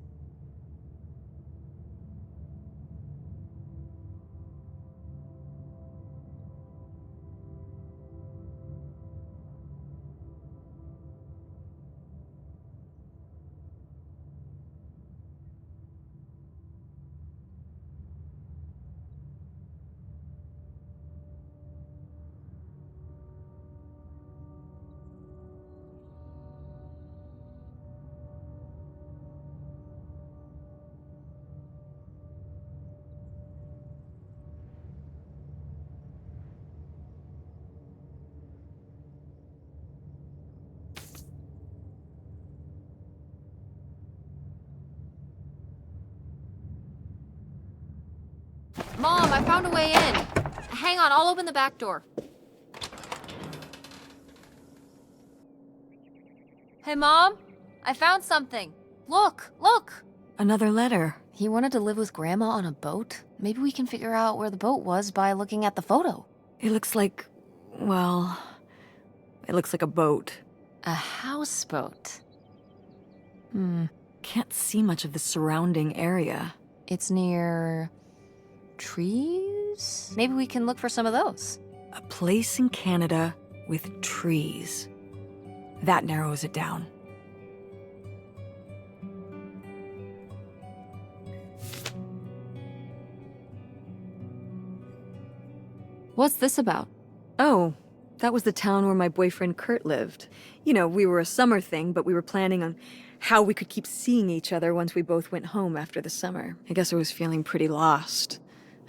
Mom, I found a way in. Hang on, I'll open the back door. Hey, Mom, I found something. Look, look. Another letter. He wanted to live with Grandma on a boat. Maybe we can figure out where the boat was by looking at the photo. It looks like, well, it looks like a boat. A houseboat. Can't see much of the surrounding area. It's near trees? Maybe we can look for some of those. A place in Canada with trees. That narrows it down. What's this about? Oh, that was the town where my boyfriend Kurt lived. You know, we were a summer thing, but we were planning on how we could keep seeing each other once we both went home after the summer. I guess I was feeling pretty lost.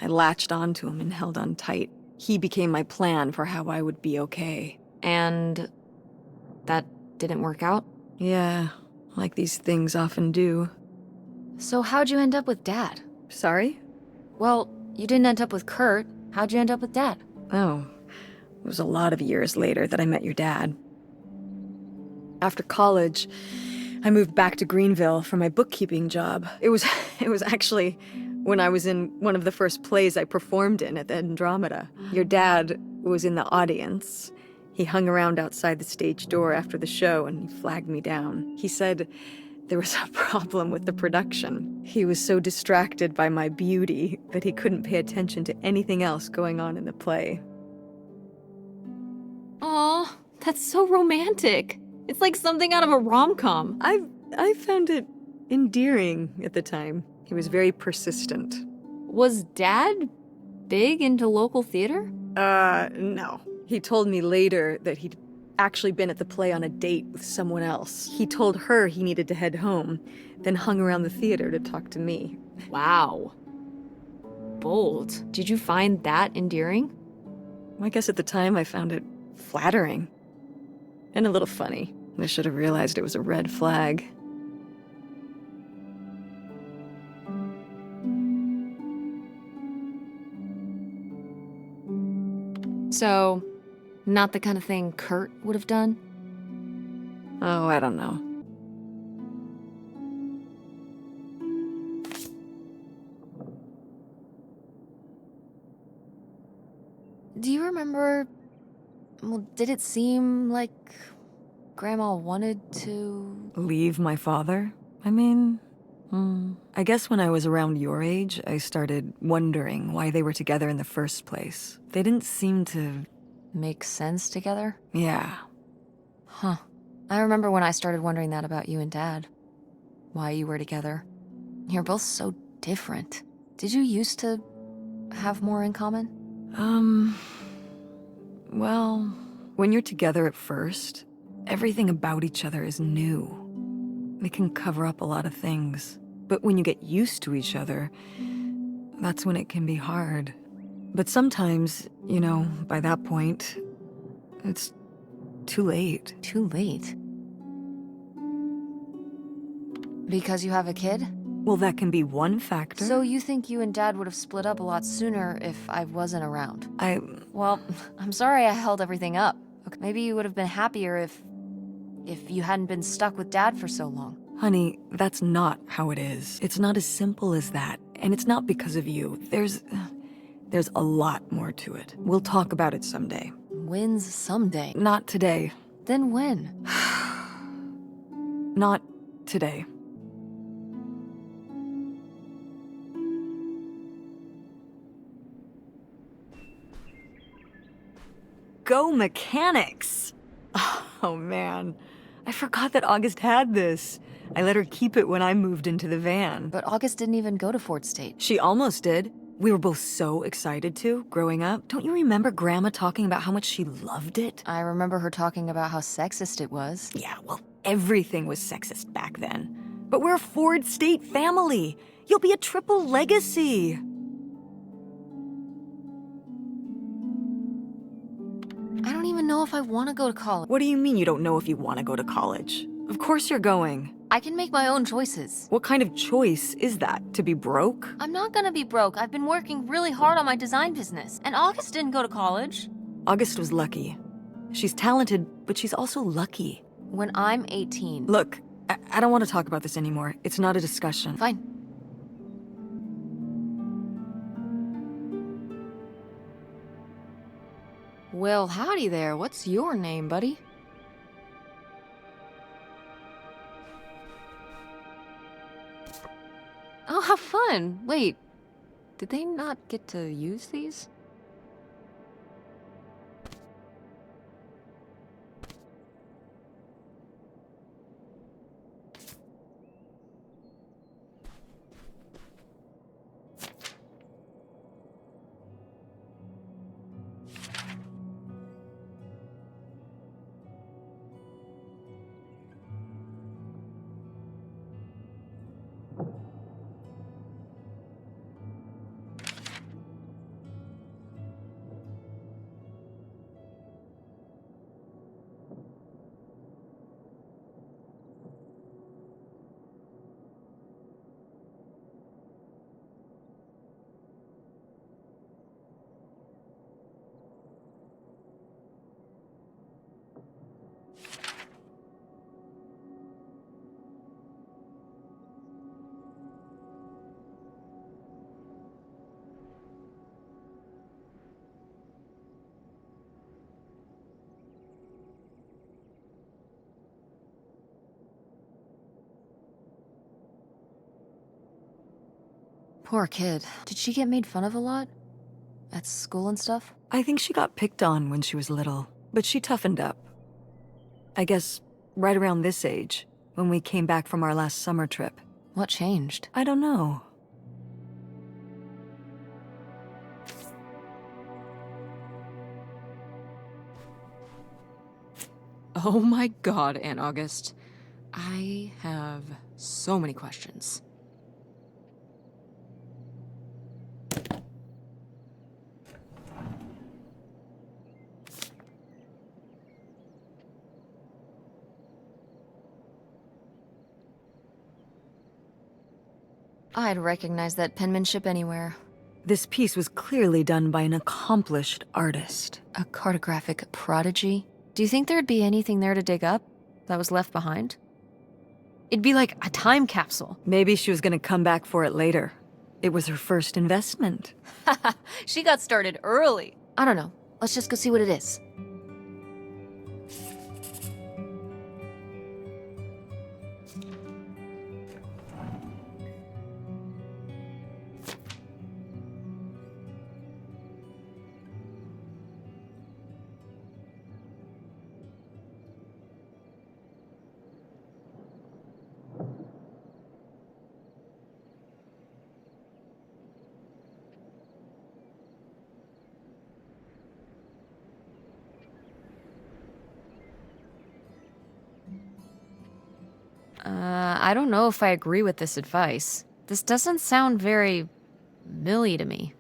I latched onto him and held on tight. He became my plan for how I would be okay. And that didn't work out? Yeah, like these things often do. So how'd you end up with Dad? Sorry? Well, you didn't end up with Kurt. How'd you end up with Dad? Oh, it was a lot of years later that I met your dad. After college, I moved back to Greenville for my bookkeeping job. It was actually when I was in one of the first plays I performed in at the Andromeda. Your dad was in the audience. He hung around outside the stage door after the show and he flagged me down. He said there was a problem with the production. He was so distracted by my beauty that he couldn't pay attention to anything else going on in the play. Aw, that's so romantic. It's like something out of a rom-com. I found it endearing at the time. He was very persistent. Was Dad big into local theater? No. He told me later that he'd actually been at the play on a date with someone else. He told her he needed to head home, then hung around the theater to talk to me. Wow. Bold. Did you find that endearing? I guess at the time I found it flattering. And a little funny. I should have realized it was a red flag. So, not the kind of thing Kurt would have done? Oh, I don't know. Do you remember... Well, did it seem like Grandma wanted to... Leave my father? I mean, I guess when I was around your age, I started wondering why they were together in the first place. They didn't seem to... make sense together? Yeah. Huh. I remember when I started wondering that about you and Dad. Why you were together. You're both so different. Did you used to have more in common? Well, when you're together at first, everything about each other is new. It can cover up a lot of things. But when you get used to each other, that's when it can be hard. But sometimes, you know, by that point, it's too late. Too late? Because you have a kid? Well, that can be one factor. So you think you and Dad would have split up a lot sooner if I wasn't around? Well, I'm sorry I held everything up. Okay, maybe you would have been happier if you hadn't been stuck with Dad for so long. Honey, that's not how it is. It's not as simple as that. And it's not because of you. There's a lot more to it. We'll talk about it someday. When's someday? Not today. Then when? Not today. Go mechanics! Oh man, I forgot that August had this. I let her keep it when I moved into the van. But August didn't even go to Fort State. She almost did. We were both so excited to, growing up. Don't you remember Grandma talking about how much she loved it? I remember her talking about how sexist it was. Yeah, well, everything was sexist back then. But we're a Ford State family. You'll be a triple legacy. I don't even know if I want to go to college. What do you mean you don't know if you want to go to college? Of course you're going. I can make my own choices. What kind of choice is that? To be broke? I'm not gonna be broke. I've been working really hard on my design business. And August didn't go to college. August was lucky. She's talented, but she's also lucky. When I'm 18. Look, I don't want to talk about this anymore. It's not a discussion. Fine. Well, howdy there. What's your name, buddy? Oh, how fun. Wait, did they not get to use these? Poor kid. Did she get made fun of a lot? At school and stuff? I think she got picked on when she was little, but she toughened up. I guess right around this age, when we came back from our last summer trip. What changed? I don't know. Oh my god, Aunt August. I have so many questions. I'd recognize that penmanship anywhere. This piece was clearly done by an accomplished artist. A cartographic prodigy? Do you think there'd be anything there to dig up that was left behind? It'd be like a time capsule. Maybe she was gonna come back for it later. It was her first investment. She got started early. I don't know. Let's just go see what it is. I don't know if I agree with this advice. This doesn't sound very Millie to me.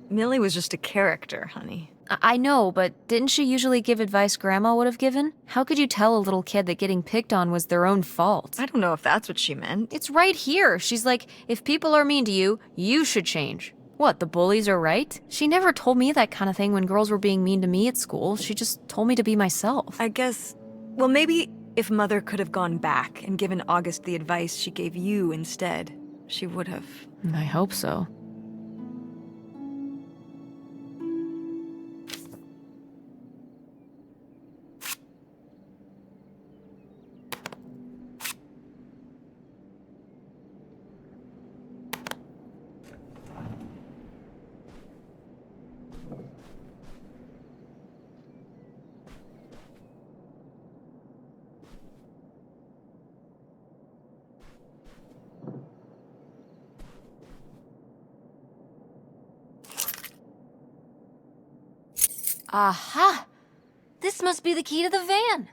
Millie was just a character, honey. I know, but didn't she usually give advice Grandma would have given? How could you tell a little kid that getting picked on was their own fault? I don't know if that's what she meant. It's right here. She's like, if people are mean to you, you should change. What, the bullies are right? She never told me that kind of thing when girls were being mean to me at school. She just told me to be myself. I guess, well, maybe if Mother could have gone back and given August the advice she gave you instead, she would have. I hope so. Aha! This must be the key to the van.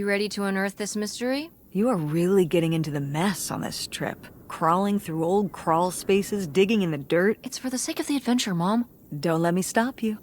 You ready to unearth this mystery? You are really getting into the mess on this trip. Crawling through old crawl spaces, digging in the dirt. It's for the sake of the adventure, Mom. Don't let me stop you.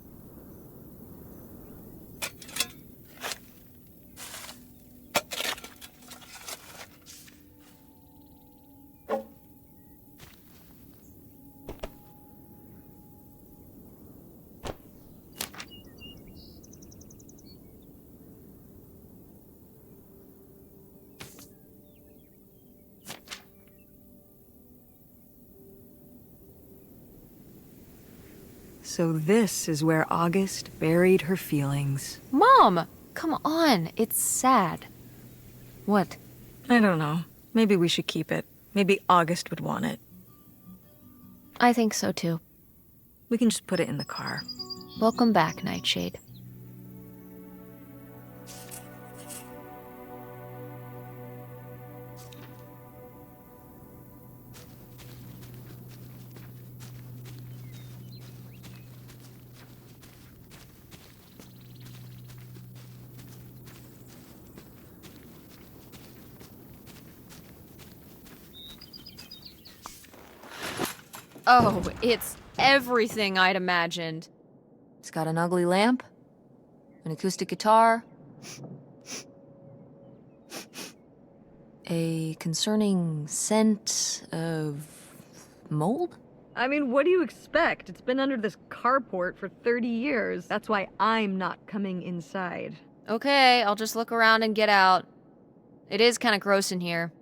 So this is where August buried her feelings. Mom! Come on, it's sad. What? I don't know. Maybe we should keep it. Maybe August would want it. I think so too. We can just put it in the car. Welcome back, Nightshade. Oh, it's everything I'd imagined. It's got an ugly lamp, an acoustic guitar, a concerning scent of mold? I mean, what do you expect? It's been under this carport for 30 years. That's why I'm not coming inside. Okay, I'll just look around and get out. It is kind of gross in here.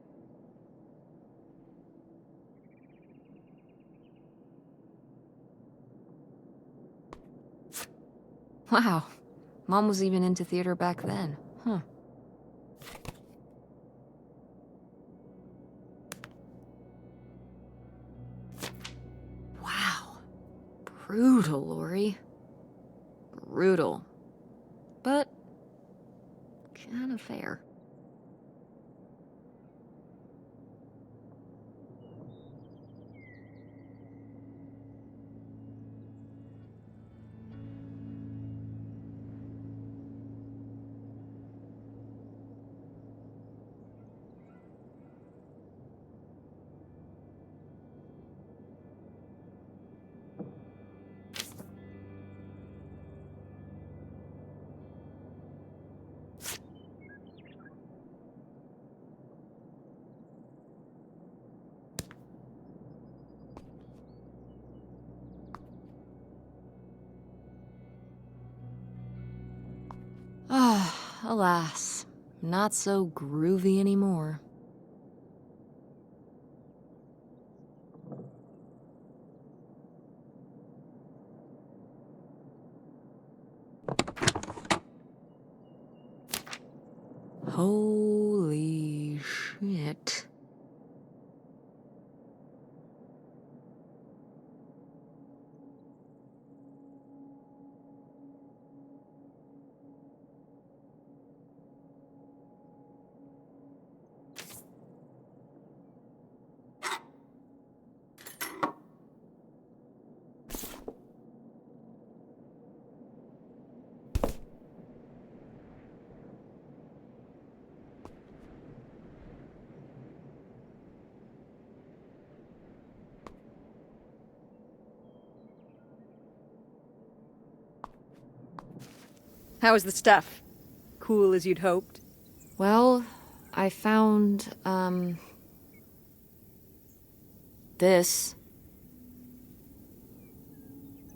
Wow, Mom was even into theater back then, huh? Wow. Brutal, Lori. Brutal. But kind of fair. Ah, alas. Not so groovy anymore. Holy shit. How was the stuff? Cool as you'd hoped? Well, I found, this.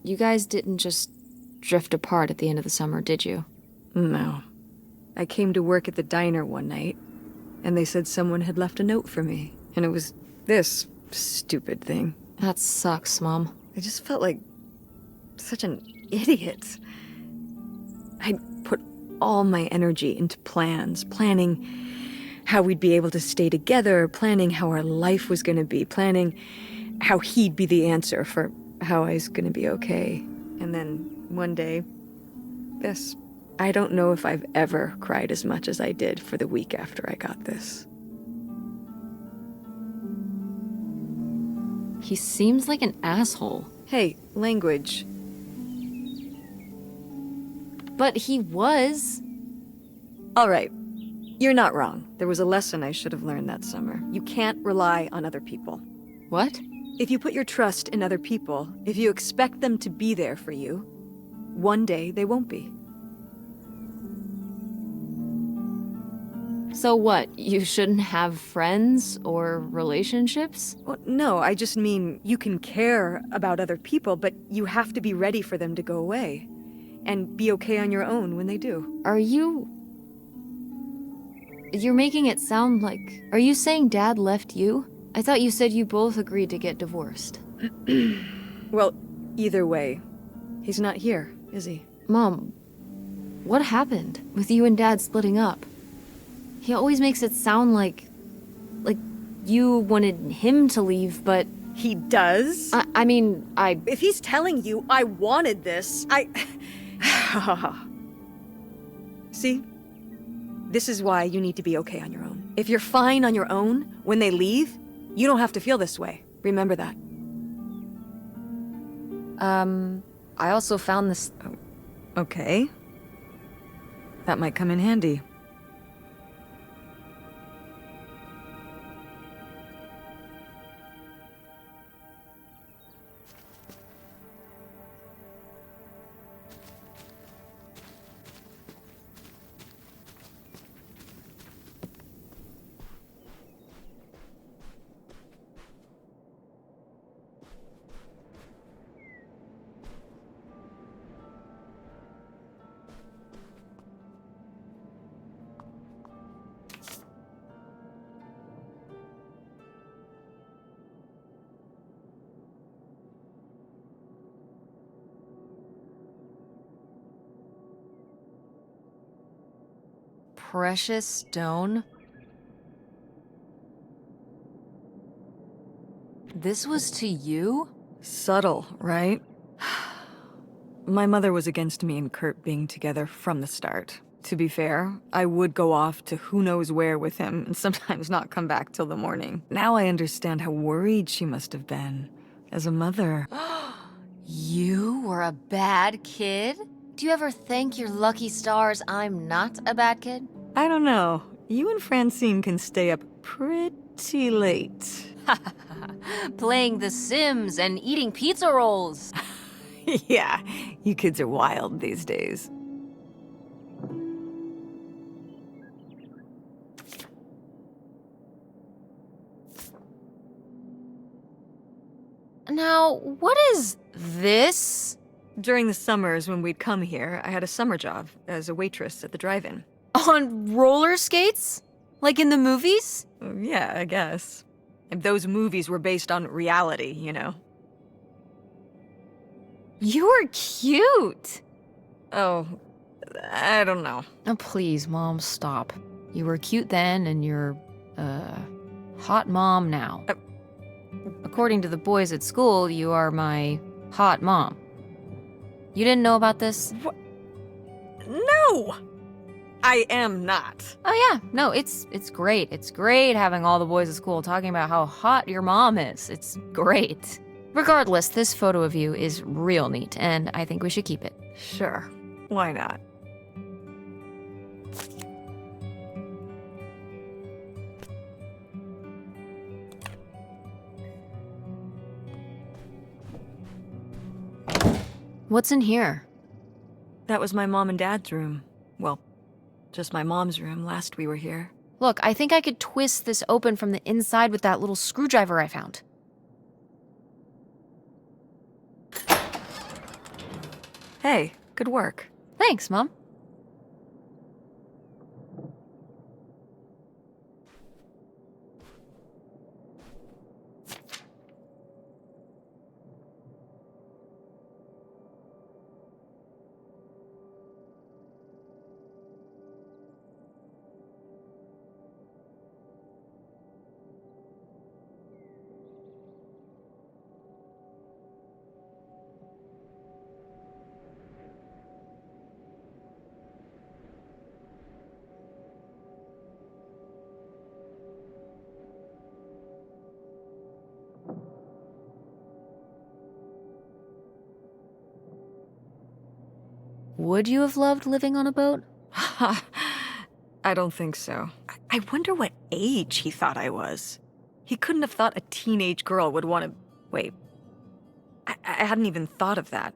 You guys didn't just drift apart at the end of the summer, did you? No. I came to work at the diner one night, and they said someone had left a note for me. And it was this stupid thing. That sucks, Mom. I just felt like such an idiot. I'd put all my energy into planning how we'd be able to stay together, planning how our life was going to be, planning how he'd be the answer for how I was going to be okay. And then one day, this. I don't know if I've ever cried as much as I did for the week after I got this. He seems like an asshole. Hey, language. But he was. All right. You're not wrong. There was a lesson I should have learned that summer. You can't rely on other people. What? If you put your trust in other people, if you expect them to be there for you, one day they won't be. So what? You shouldn't have friends or relationships? Well, no, I just mean you can care about other people, but you have to be ready for them to go away. And be okay on your own when they do. Are you... You're making it sound like... Are you saying Dad left you? I thought you said you both agreed to get divorced. Well, either way, he's not here, is he? Mom, what happened with you and Dad splitting up? He always makes it sound like you wanted him to leave, but... He does? I mean, If he's telling you I wanted this, See? This is why you need to be okay on your own. If you're fine on your own, when they leave, you don't have to feel this way. Remember that. I also found this... Okay. That might come in handy. Precious stone? This was to you? Subtle, right? My mother was against me and Kurt being together from the start. To be fair, I would go off to who knows where with him and sometimes not come back till the morning. Now I understand how worried she must have been as a mother. You were a bad kid? Do you ever thank your lucky stars I'm not a bad kid? I don't know. You and Francine can stay up pretty late. Playing The Sims and eating pizza rolls. Yeah, you kids are wild these days. Now, what is this? During the summers when we'd come here, I had a summer job as a waitress at the drive-in. On roller skates? Like in the movies? Yeah, I guess. If those movies were based on reality, you know. You were cute. Oh, I don't know. Oh, please, Mom, stop. You were cute then, and you're, hot mom now. According to the boys at school, you are my hot mom. You didn't know about this? What? No! I am not. Oh yeah, no, it's great. It's great having all the boys at school talking about how hot your mom is. It's great. Regardless, this photo of you is real neat, and I think we should keep it. Sure. Why not? What's in here? That was my mom and dad's room. Well, just my mom's room last we were here. Look, I think I could twist this open from the inside with that little screwdriver I found. Hey, good work. Thanks, Mom. Would you have loved living on a boat? I don't think so. I wonder what age he thought I was. He couldn't have thought a teenage girl would want to... Wait. I hadn't even thought of that.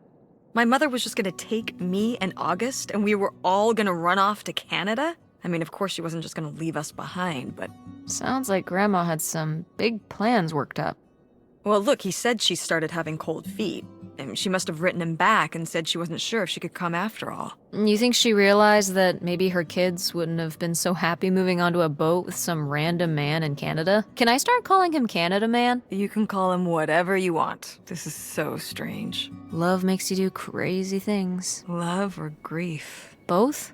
My mother was just gonna take me and August, and we were all gonna run off to Canada? I mean, of course she wasn't just gonna leave us behind, but... Sounds like Grandma had some big plans worked up. Well, look, he said she started having cold feet. And she must have written him back and said she wasn't sure if she could come after all. You think she realized that maybe her kids wouldn't have been so happy moving onto a boat with some random man in Canada? Can I start calling him Canada Man? You can call him whatever you want. This is so strange. Love makes you do crazy things. Love or grief? Both?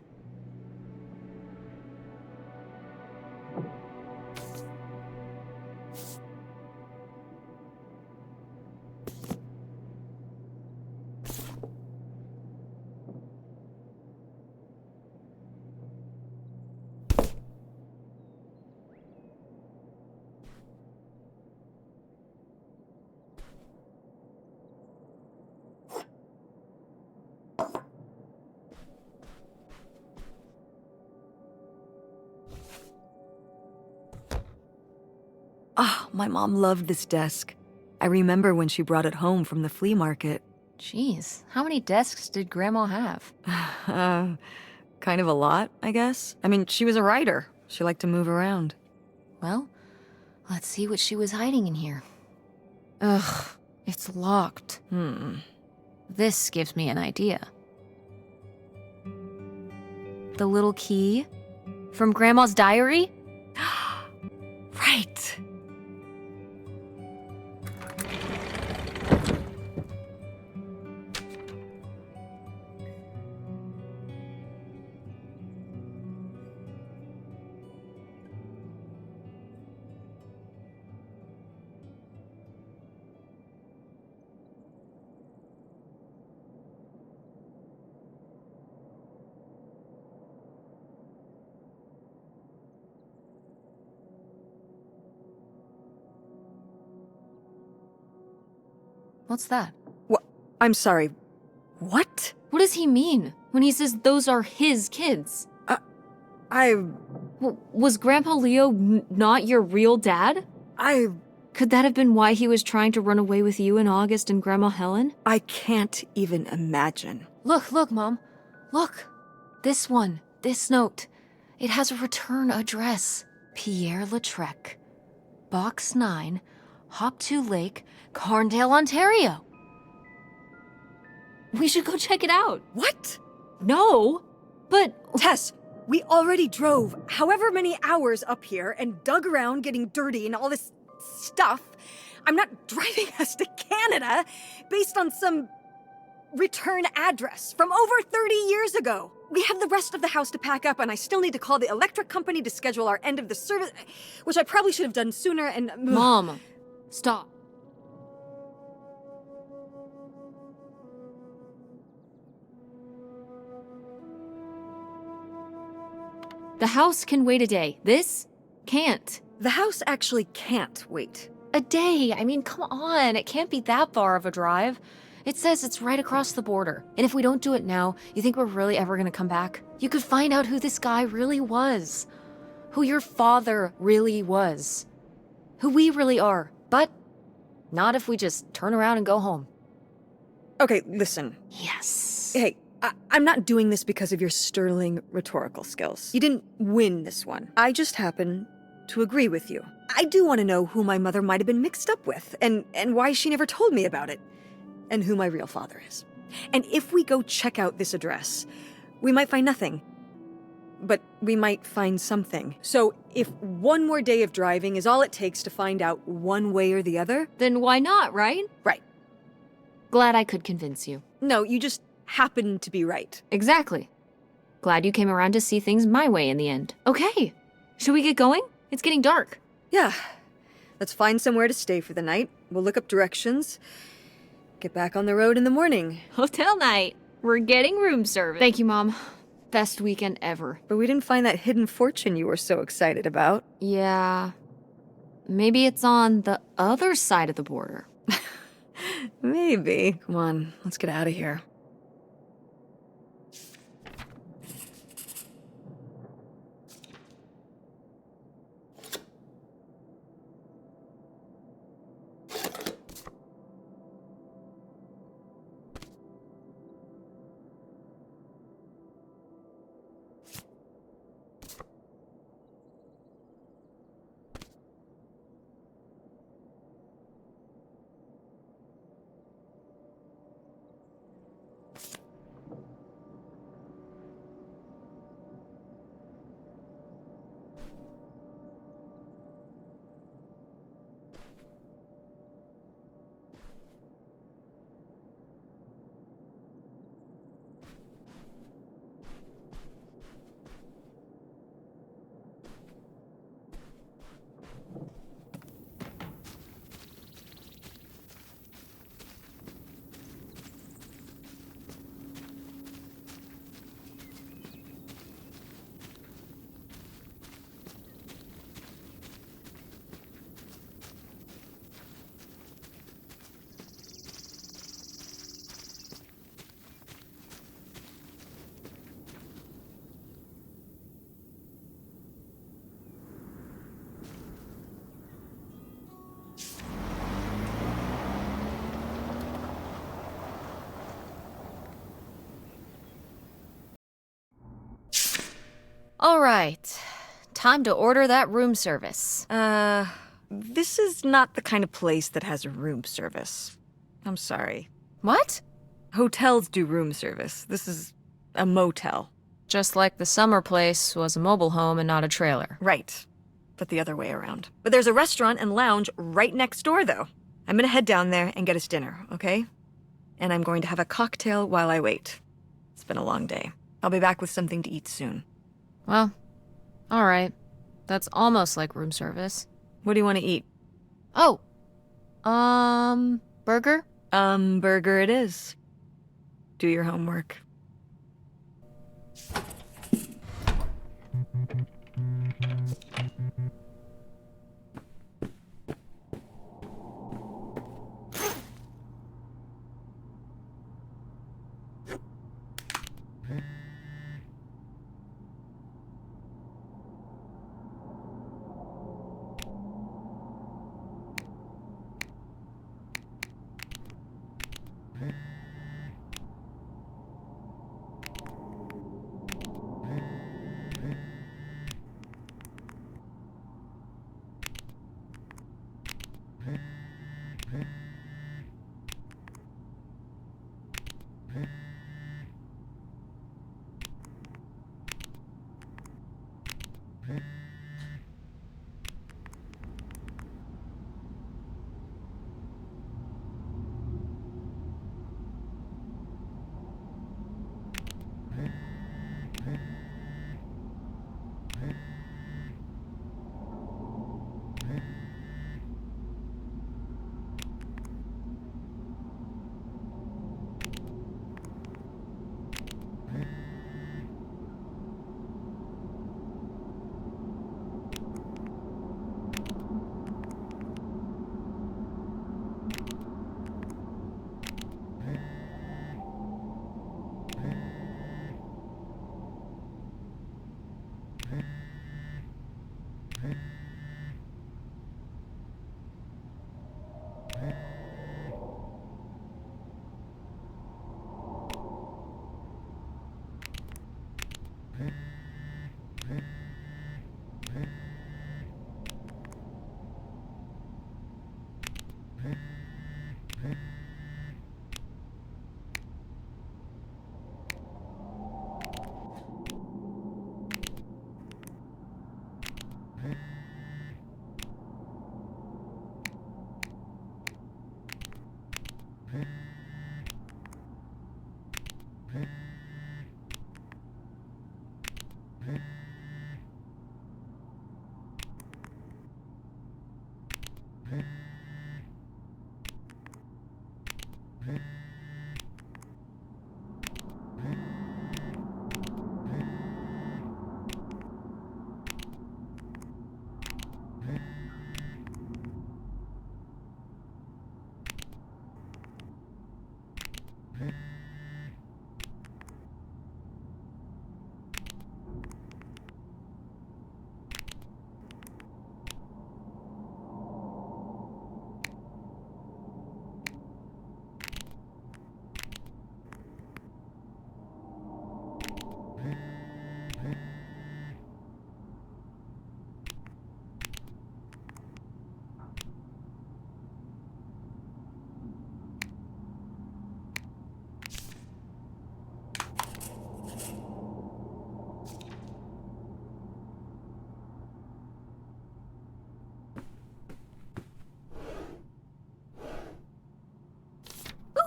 Oh, my mom loved this desk. I remember when she brought it home from the flea market. Jeez, how many desks did Grandma have? Kind of a lot, I guess. I mean, she was a writer. She liked to move around. Well, let's see what she was hiding in here. Ugh, it's locked. This gives me an idea. The little key? From Grandma's diary? Right. What's that? What? I'm sorry. What? What does he mean when he says those are his kids? Was Grandpa Leo not your real dad? Could that have been why he was trying to run away with you and August and Grandma Helen? I can't even imagine. Look, Mom. Look. This one. This note. It has a return address. Pierre Lautrec. Box 9, Hop 2 Lake, Carndale, Ontario. We should go check it out. What? No, but... Tess, we already drove however many hours up here and dug around getting dirty and all this stuff. I'm not driving us to Canada based on some return address from over 30 years ago. We have the rest of the house to pack up, and I still need to call the electric company to schedule our end of the service, which I probably should have done sooner, and... Mom, stop. The house can wait a day. This can't. The house actually can't wait. A day? I mean, come on. It can't be that far of a drive. It says it's right across the border. And if we don't do it now, you think we're really ever gonna come back? You could find out who this guy really was. Who your father really was. Who we really are. But not if we just turn around and go home. Okay, listen. Yes. Hey, I'm not doing this because of your sterling rhetorical skills. You didn't win this one. I just happen to agree with you. I do want to know who my mother might have been mixed up with, and why she never told me about it, and who my real father is. And if we go check out this address, we might find nothing. But we might find something. So if one more day of driving is all it takes to find out one way or the other... Then why not, right? Right. Glad I could convince you. No, you just happen to be right. Exactly. Glad you came around to see things my way in the end. Okay. Should we get going? It's getting dark. Yeah. Let's find somewhere to stay for the night. We'll look up directions. Get back on the road in the morning. Hotel night. We're getting room service. Thank you, Mom. Best weekend ever. But we didn't find that hidden fortune you were so excited about. Yeah. Maybe it's on the other side of the border. Maybe. Come on, let's get out of here. All right. Time to order that room service. This is not the kind of place that has a room service. I'm sorry. What? Hotels do room service. This is a motel. Just like the summer place was a mobile home and not a trailer. Right. But the other way around. But there's a restaurant and lounge right next door, though. I'm gonna head down there and get us dinner, okay? And I'm going to have a cocktail while I wait. It's been a long day. I'll be back with something to eat soon. Well, all right. That's almost like room service. What do you want to eat? Oh, burger? Burger it is. Do your homework.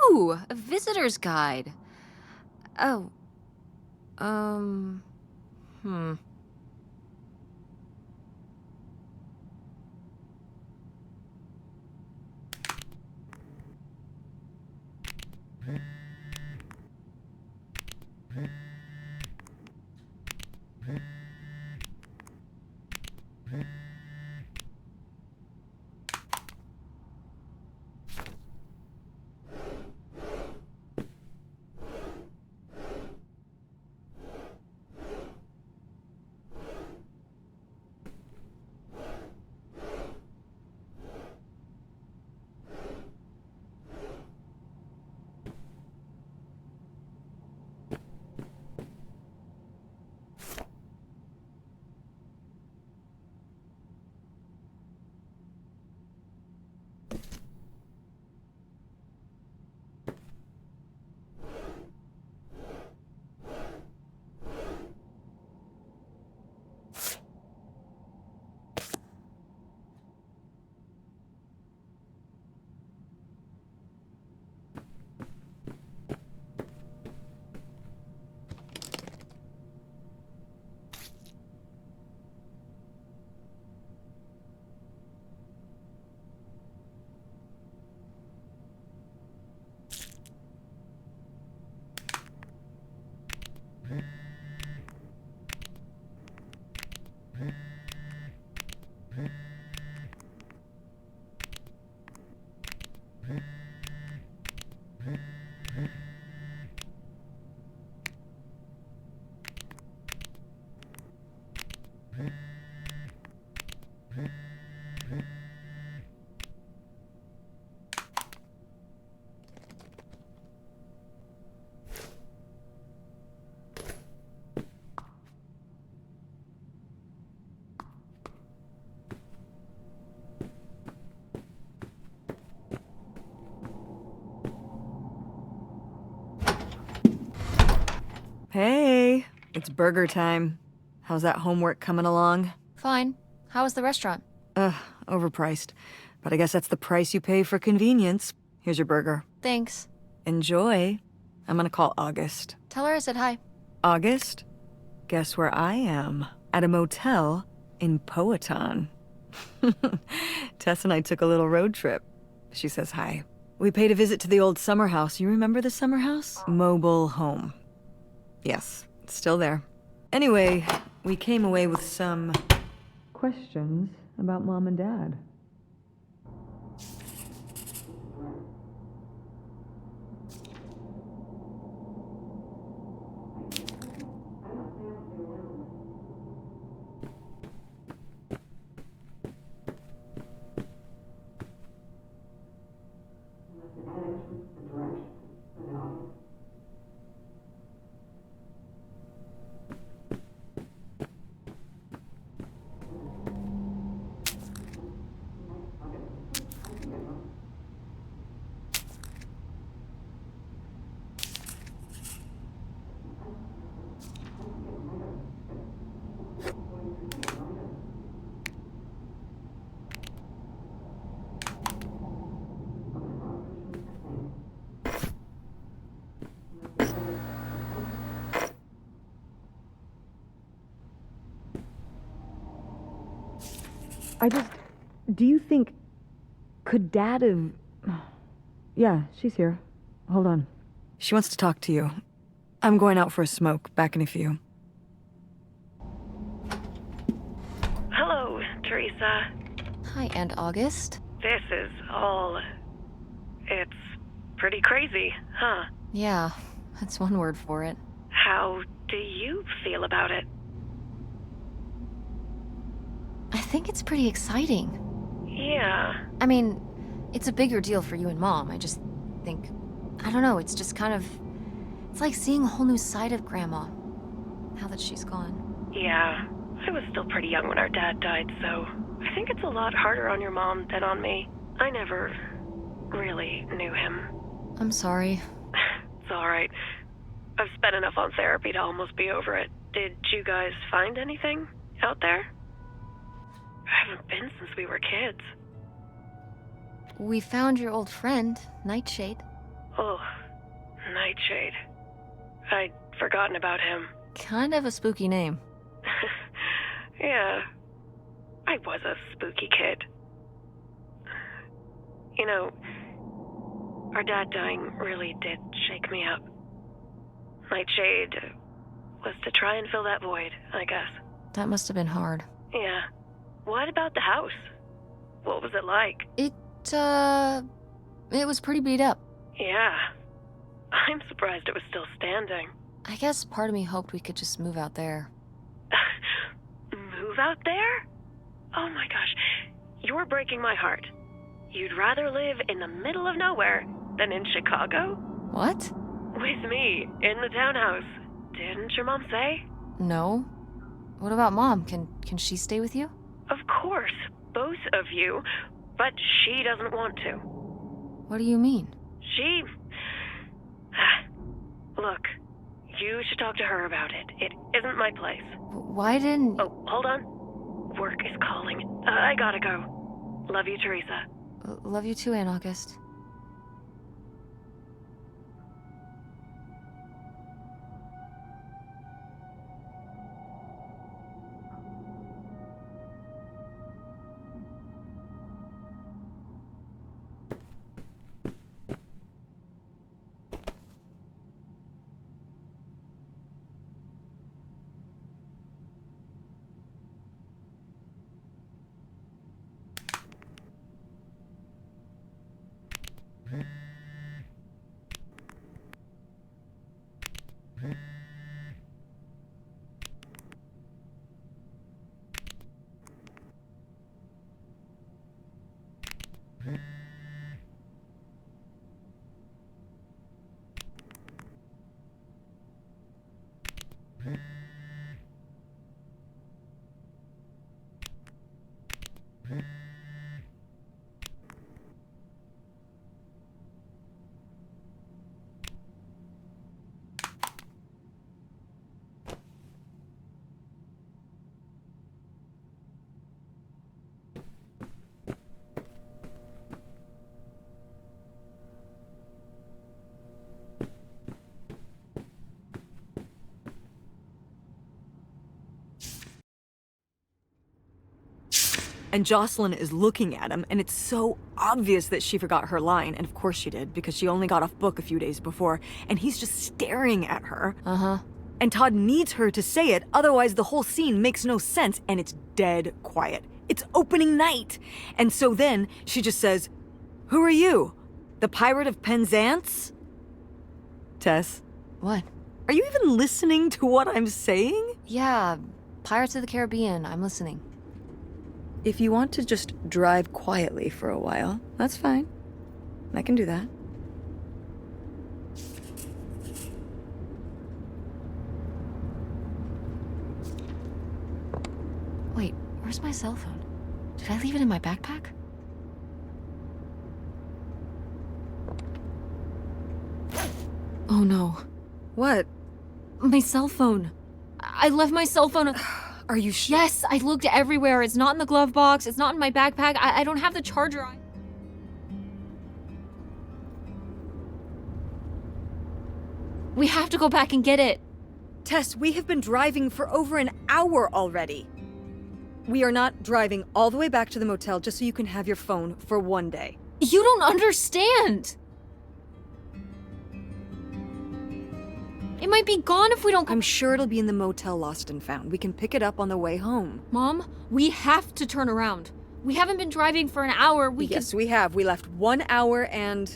Ooh, a visitor's guide. Oh. Hmm. Hey, it's burger time. How's that homework coming along? Fine. How was the restaurant? Overpriced. But I guess that's the price you pay for convenience. Here's your burger. Thanks. Enjoy. I'm gonna call August. Tell her I said hi. August? Guess where I am? At a motel in Powhatan. Tess and I took a little road trip. She says hi. We paid a visit to the old summer house. You remember the summer house? Mobile home. Yes, it's still there. Anyway, we came away with some questions about Mom and Dad. Do you think, could Dad have... Yeah, she's here. Hold on. She wants to talk to you. I'm going out for a smoke, back in a few. Hello, Teresa. Hi, Aunt August. This is all... It's pretty crazy, huh? Yeah, that's one word for it. How do you feel about it? I think it's pretty exciting. Yeah. I mean, it's a bigger deal for you and Mom. I just think... I don't know, it's just kind of... It's like seeing a whole new side of Grandma, now that she's gone. Yeah. I was still pretty young when our dad died, so I think it's a lot harder on your mom than on me. I never really knew him. I'm sorry. It's alright. I've spent enough on therapy to almost be over it. Did you guys find anything out there? I haven't been since we were kids. We found your old friend, Nightshade. Oh, Nightshade. I'd forgotten about him. Kind of a spooky name. Yeah, I was a spooky kid. You know, our dad dying really did shake me up. Nightshade was to try and fill that void, I guess. That must have been hard. Yeah. What about the house? What was it like? It was pretty beat up. Yeah. I'm surprised it was still standing. I guess part of me hoped we could just move out there. Move out there? Oh my gosh. You're breaking my heart. You'd rather live in the middle of nowhere than in Chicago? What? With me, in the townhouse. Didn't your mom say? No. What about Mom? Can she stay with you? Of course, both of you, but she doesn't want to. What do you mean? She... Look, you should talk to her about it. It isn't my place. Why didn't... Oh, hold on. Work is calling. I gotta go. Love you, Teresa. Love you too, Aunt August. And Jocelyn is looking at him, and it's so obvious that she forgot her line, and of course she did, because she only got off book a few days before, and he's just staring at her. Uh-huh. And Todd needs her to say it, otherwise the whole scene makes no sense, and it's dead quiet. It's opening night! And so then, she just says, "Who are you? The Pirate of Penzance?" Tess, What? are you even listening to what I'm saying? Yeah, Pirates of the Caribbean. I'm listening. If you want to just drive quietly for a while, that's fine. I can do that. Wait, where's my cell phone? Did I leave it in my backpack? Oh no. What? My cell phone. I left my cell phone. Are you sure? Yes, I looked everywhere. It's not in the glove box. It's not in my backpack. I don't have the charger. We have to go back and get it. Tess, we have been driving for over an hour already. We are not driving all the way back to the motel just so you can have your phone for one day. You don't understand. It might be gone if we don't go. I'm sure it'll be in the motel Lost and Found. We can pick it up on the way home. Mom, we have to turn around. We haven't been driving for an hour. Yes, we have. We left 1 hour and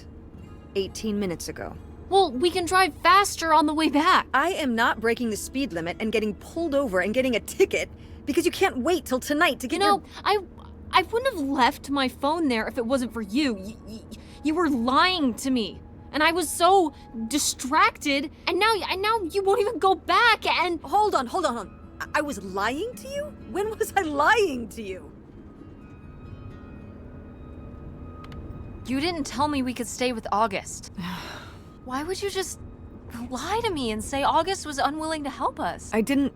18 minutes ago. Well, we can drive faster on the way back. I am not breaking the speed limit and getting pulled over and getting a ticket because you can't wait till tonight to get I wouldn't have left my phone there if it wasn't for you. You were lying to me. And I was so distracted, and now you won't even go back and— Hold on. I was lying to you? When was I lying to you? You didn't tell me we could stay with August. Why would you just lie to me and say August was unwilling to help us? I didn't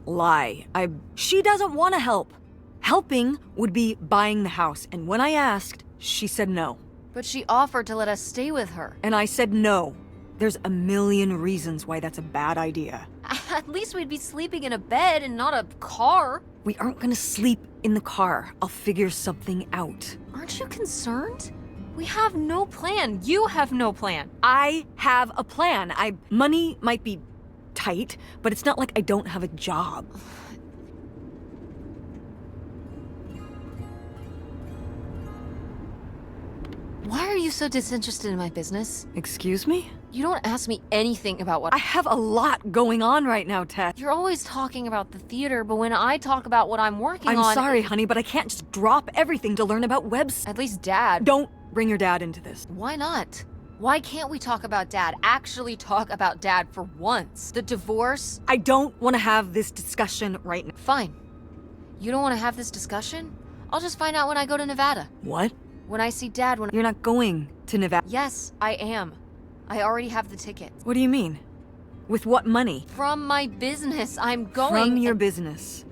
lie. She doesn't want to help. Helping would be buying the house, and when I asked, she said no. But she offered to let us stay with her. And I said no. There's a million reasons why that's a bad idea. At least we'd be sleeping in a bed and not a car. We aren't gonna sleep in the car. I'll figure something out. Aren't you concerned? We have no plan. You have no plan. I have a plan. Money might be tight, but it's not like I don't have a job. Why are you so disinterested in my business? Excuse me? You don't ask me anything about what— I have a lot going on right now, Tess. You're always talking about the theater, but when I talk about what I'm working on— I'm sorry, honey, but I can't just drop everything to learn about websites. At least Dad— Don't bring your dad into this. Why not? Why can't we talk about Dad? Actually talk about Dad for once. The divorce— I don't want to have this discussion right now. Fine. You don't want to have this discussion? I'll just find out when I go to Nevada. What? When I see Dad, when— You're not going to Nevada. Yes, I am. I already have the ticket. What do you mean? With what money? From my business, I'm going— From your business.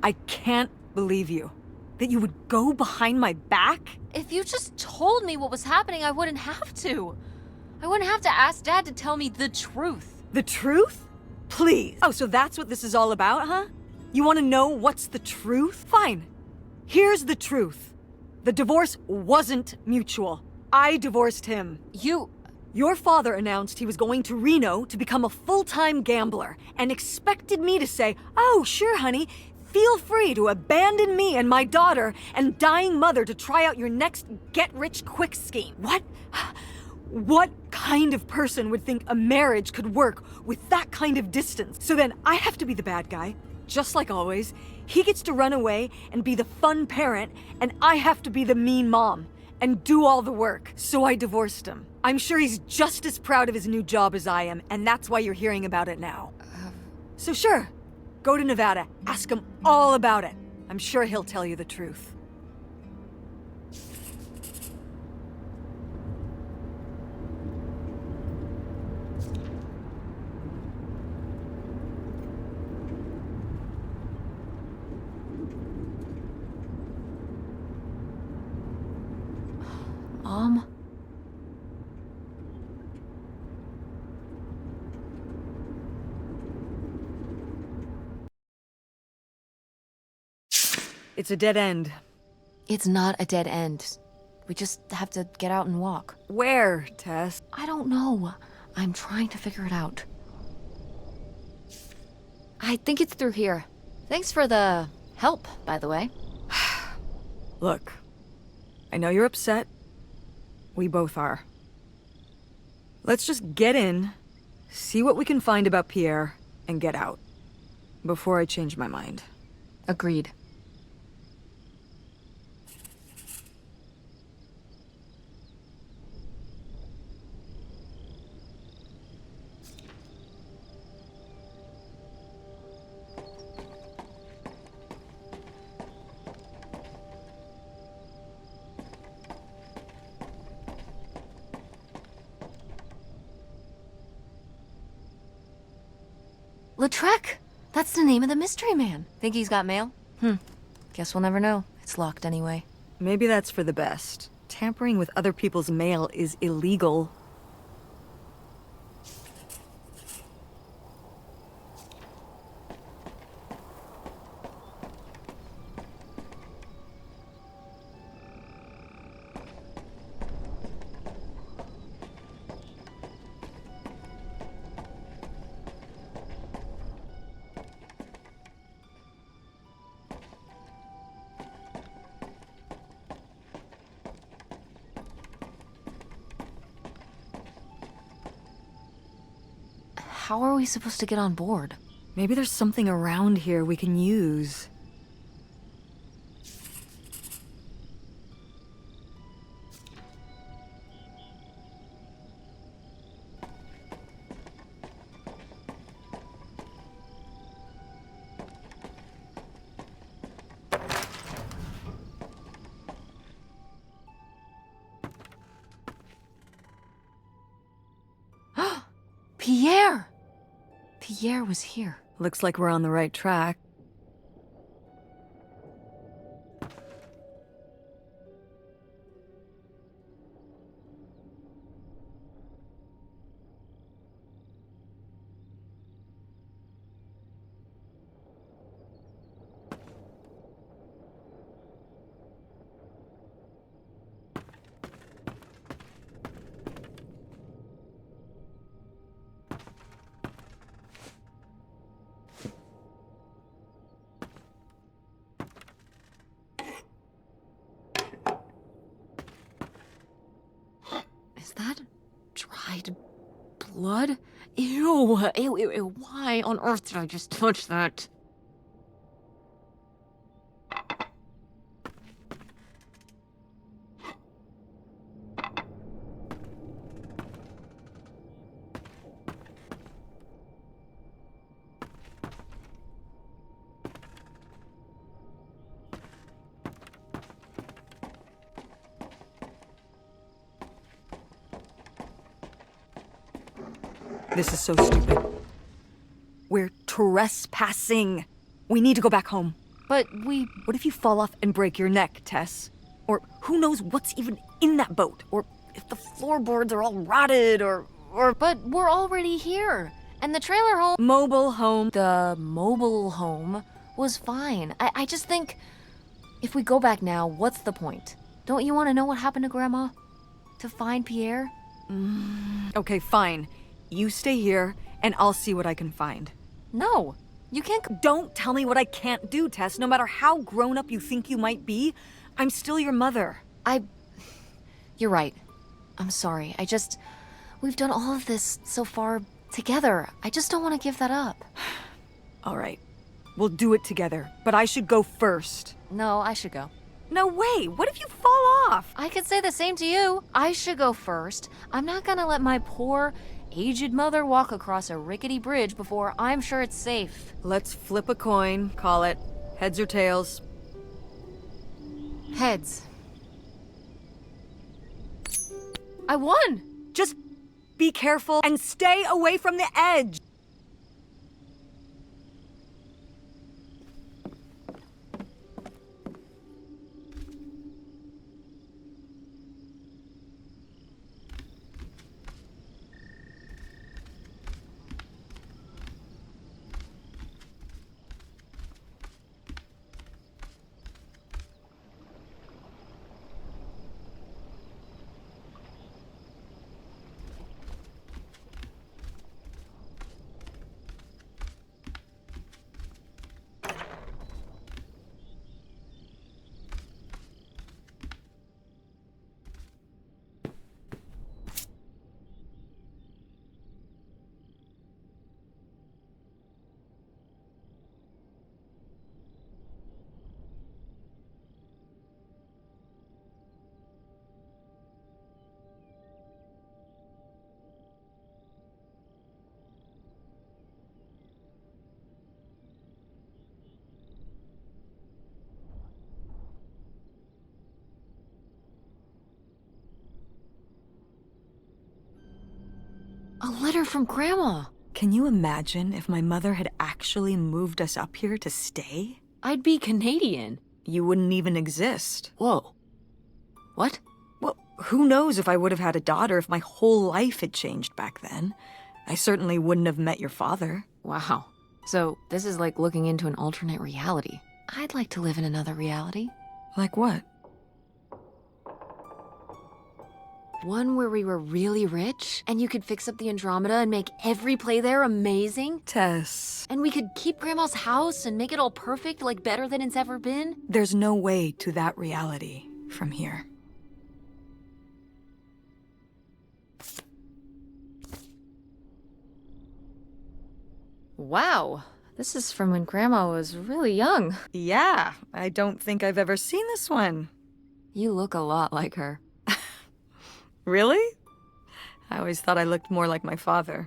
I can't believe you. That you would go behind my back? If you just told me what was happening, I wouldn't have to. I wouldn't have to ask Dad to tell me the truth. The truth? Please. Oh, so that's what this is all about, huh? You want to know what's the truth? Fine. Here's the truth. The divorce wasn't mutual. I divorced him. Your father announced he was going to Reno to become a full-time gambler and expected me to say, "Oh, sure, honey, feel free to abandon me and my daughter and dying mother to try out your next get-rich-quick scheme." What? What kind of person would think a marriage could work with that kind of distance? So then I have to be the bad guy, just like always. He gets to run away and be the fun parent, and I have to be the mean mom and do all the work. So I divorced him. I'm sure he's just as proud of his new job as I am, and that's why you're hearing about it now. So sure, go to Nevada, ask him all about it. I'm sure he'll tell you the truth. Mom? It's a dead end. It's not a dead end. We just have to get out and walk. Where, Tess? I don't know. I'm trying to figure it out. I think it's through here. Thanks for the help, by the way. Look, I know you're upset. We both are. Let's just get in, see what we can find about Pierre, and get out. Before I change my mind. Agreed. Lautrec! That's the name of the mystery man. Think he's got mail? Guess we'll never know. It's locked anyway. Maybe that's for the best. Tampering with other people's mail is illegal. How are we supposed to get on board? Maybe there's something around here we can use. Pierre! Pierre was here. Looks like we're on the right track. Is that dried blood? Ew, ew, ew, ew. Why on earth did I just touch that? This is so stupid. We're trespassing. We need to go back home. But What if you fall off and break your neck, Tess? Or who knows what's even in that boat? Or if the floorboards are all rotted, But we're already here. And the trailer home... Mobile home. The mobile home was fine. I just think... If we go back now, what's the point? Don't you want to know what happened to Grandma? To find Pierre? Okay, fine. You stay here, and I'll see what I can find. No. You can't... Don't tell me what I can't do, Tess. No matter how grown up you think you might be, I'm still your mother. You're right. I'm sorry. We've done all of this so far together. I just don't want to give that up. All right. We'll do it together, but I should go first. No, I should go. No way! What if you fall off? I could say the same to you. I should go first. I'm not gonna let my poor, aged mother walk across a rickety bridge before I'm sure it's safe. Let's flip a coin. Call it heads or tails. Heads. I won! Just be careful and stay away from the edge. A letter from Grandma. Can you imagine if my mother had actually moved us up here to stay? I'd be Canadian. You wouldn't even exist. Whoa. What? Well, who knows if I would have had a daughter if my whole life had changed back then. I certainly wouldn't have met your father. Wow. So this is like looking into an alternate reality. I'd like to live in another reality. Like what? One where we were really rich, and you could fix up the Andromeda and make every play there amazing. Tess. And we could keep Grandma's house and make it all perfect, like better than it's ever been. There's no way to that reality from here. Wow. This is from when Grandma was really young. Yeah, I don't think I've ever seen this one. You look a lot like her. Really? I always thought I looked more like my father.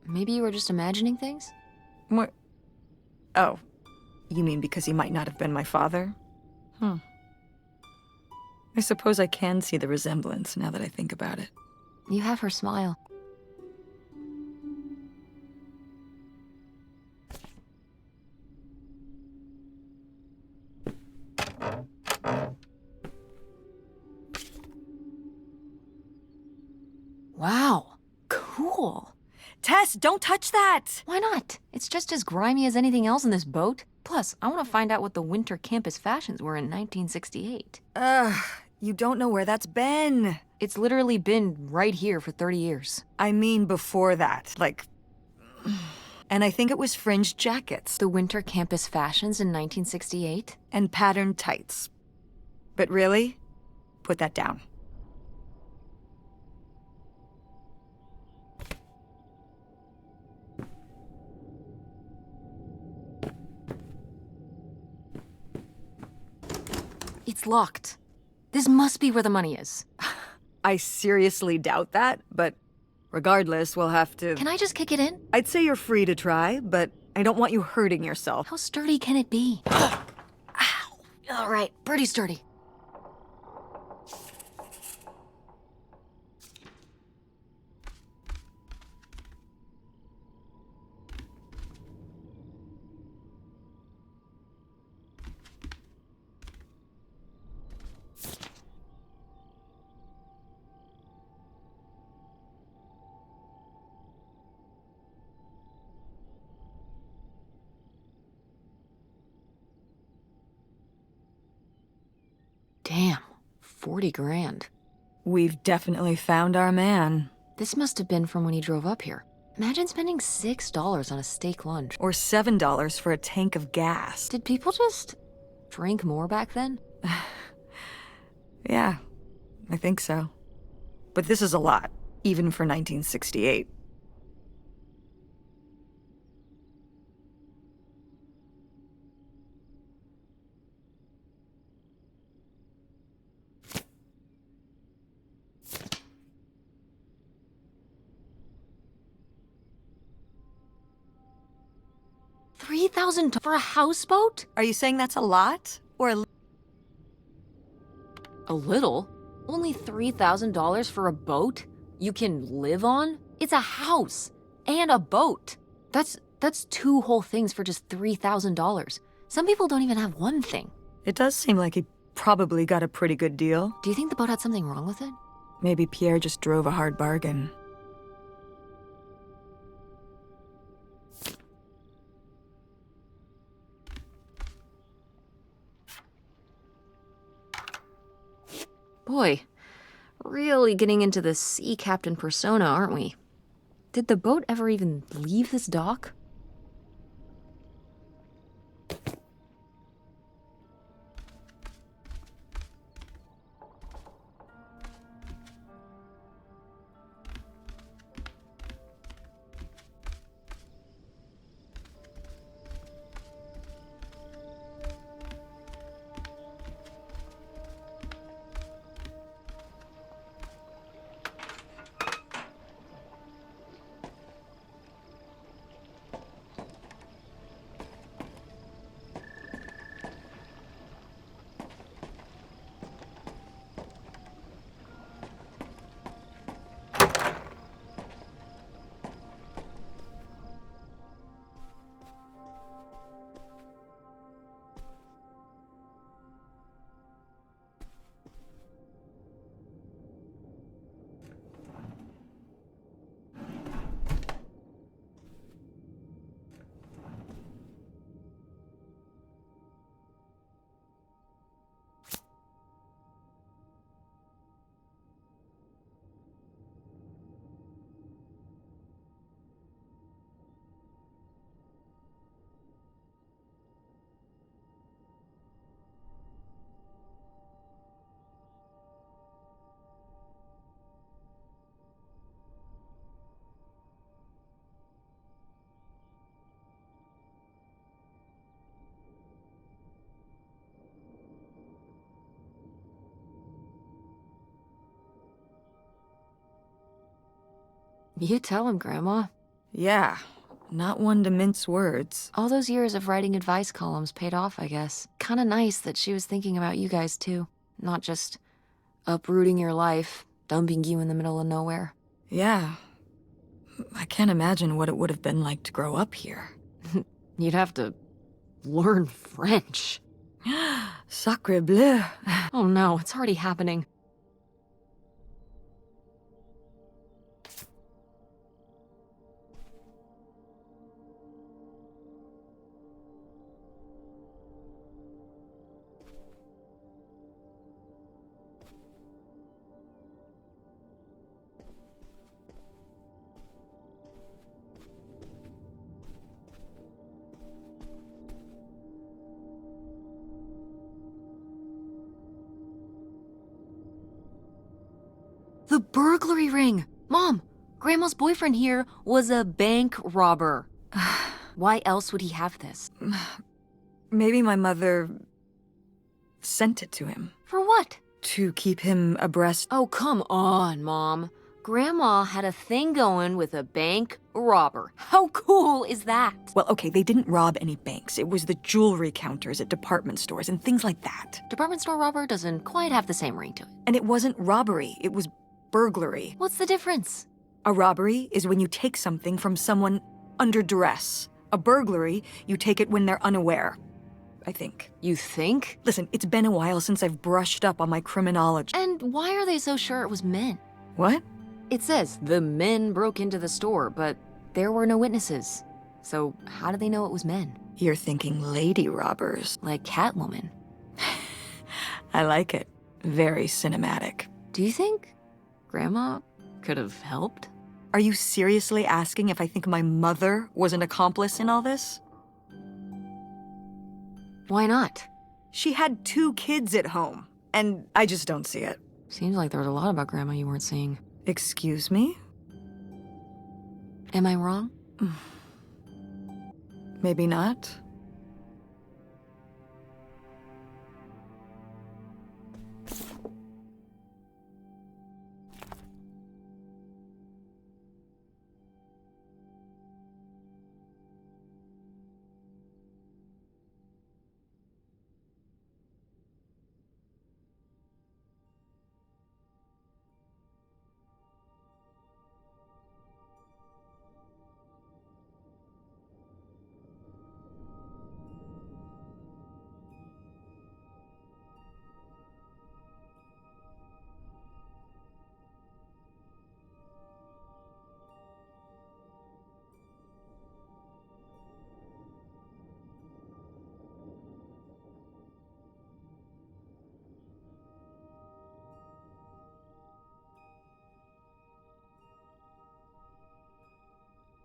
Maybe you were just imagining things? What? Oh, you mean because he might not have been my father? I suppose I can see the resemblance now that I think about it. You have her smile. Wow, cool. Tess, don't touch that! Why not? It's just as grimy as anything else in this boat. Plus, I want to find out what the winter campus fashions were in 1968. You don't know where that's been. It's literally been right here for 30 years. I mean before that, like... And I think it was fringed jackets. The winter campus fashions in 1968? And patterned tights. But really, put that down. It's locked. This must be where the money is. I seriously doubt that, but regardless, we'll have to... Can I just kick it in? I'd say you're free to try, but I don't want you hurting yourself. How sturdy can it be? Ow! All right, pretty sturdy. Damn, 40 grand. We've definitely found our man. This must have been from when he drove up here. Imagine spending $6 on a steak lunch. Or $7 for a tank of gas. Did people just drink more back then? Yeah, I think so. but this is a lot, even for 1968. $3,000 for a houseboat? Are you saying that's a lot? Or A little? Only $3,000 for a boat you can live on? It's a house and a boat. That's two whole things for just $3,000. Some people don't even have one thing. It does seem like he probably got a pretty good deal. Do you think the boat had something wrong with it? Maybe Pierre just drove a hard bargain. Boy, really getting into the sea captain persona, aren't we? Did the boat ever even leave this dock? You tell him, Grandma. Yeah, not one to mince words. All those years of writing advice columns paid off, I guess. Kinda nice that she was thinking about you guys, too. Not just uprooting your life, dumping you in the middle of nowhere. Yeah. I can't imagine what it would have been like to grow up here. You'd have to learn French. Sacre bleu. Oh no, it's already happening. The burglary ring! Mom, Grandma's boyfriend here was a bank robber. Why else would he have this? Maybe my mother sent it to him For what? to keep him abreast. Oh, come on, Mom. Grandma had a thing going with a bank robber. How cool is that? Well, okay, they didn't rob any banks. It was the jewelry counters at department stores and things like that. Department store robber doesn't quite have the same ring to it. And it wasn't robbery, it was burglary. What's the difference? A robbery is when you take something from someone under duress. A burglary, you take it when they're unaware, I think. You think? Listen, it's been a while since I've brushed up on my criminology. And why are they so sure it was men? What? It says the men broke into the store, but there were no witnesses. So how do they know it was men? You're thinking lady robbers. Like Catwoman. I like it. Very cinematic. Do you think Grandma could have helped? Are you seriously asking if I think my mother was an accomplice in all this? Why not? She had 2 kids at home, and I just don't see it. Seems like there was a lot about Grandma you weren't seeing. Excuse me? Am I wrong? Maybe not.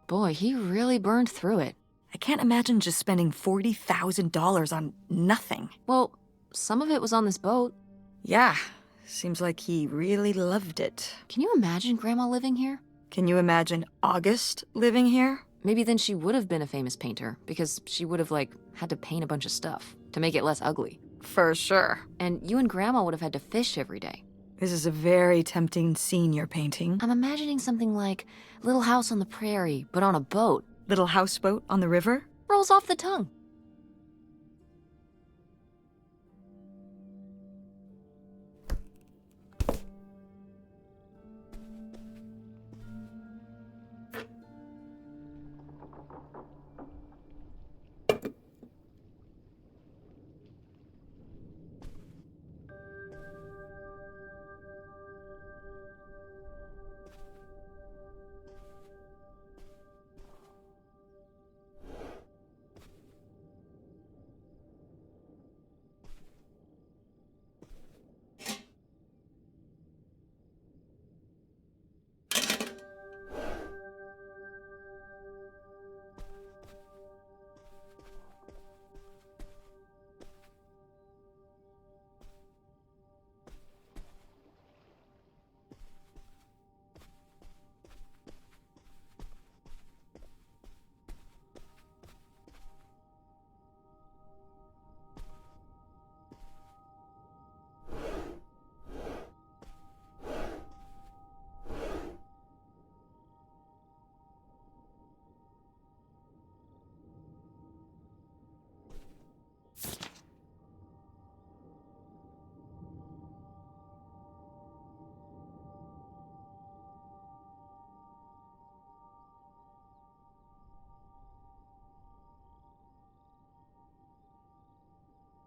Boy, he really burned through it. I can't imagine just spending $40,000 on nothing. Well, some of it was on this boat. Yeah, seems like he really loved it. Can you imagine Grandma living here? Can you imagine August living here? Maybe then she would have been a famous painter, because she would have, had to paint a bunch of stuff to make it less ugly. For sure. And you and Grandma would have had to fish every day. This is a very tempting scene you're painting. I'm imagining something like Little House on the Prairie, but on a boat. Little houseboat on the river? Rolls off the tongue.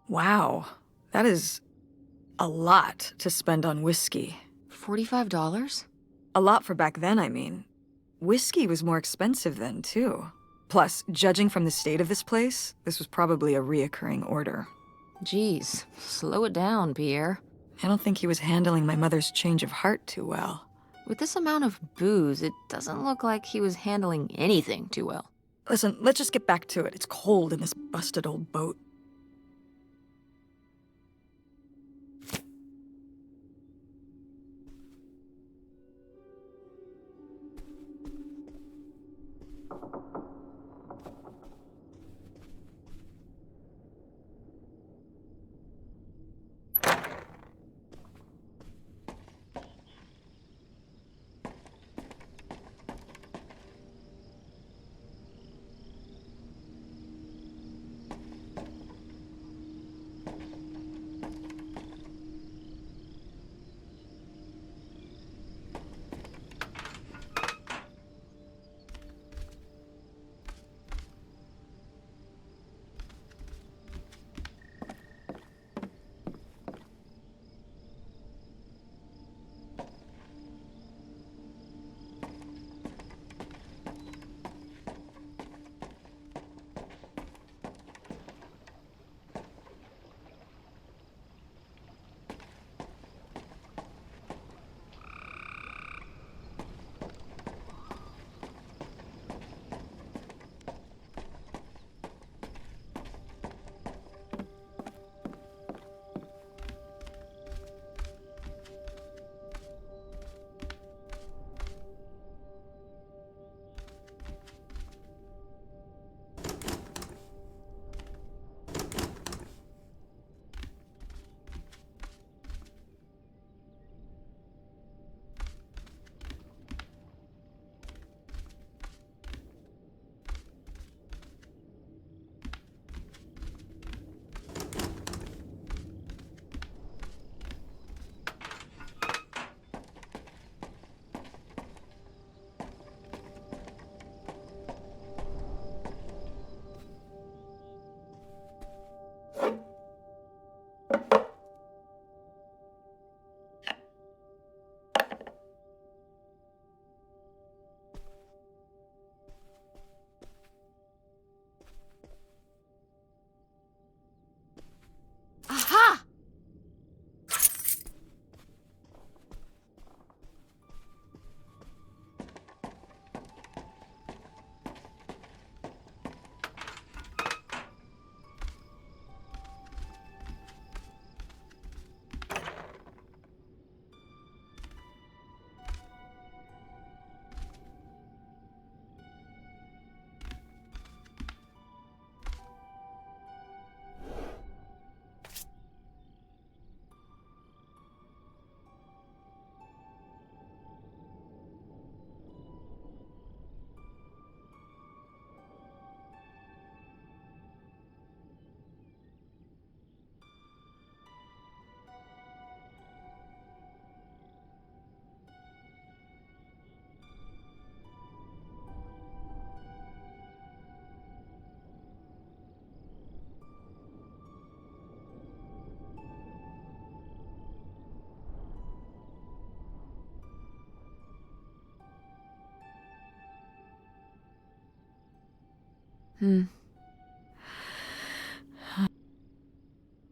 Wow, that is a lot to spend on whiskey. $45? A lot for back then, I mean. Whiskey was more expensive then, too. Plus, judging from the state of this place, this was probably a reoccurring order. Geez, slow it down, Pierre. I don't think he was handling my mother's change of heart too well. With this amount of booze, it doesn't look like he was handling anything too well. Listen, let's just get back to it. It's cold in this busted old boat.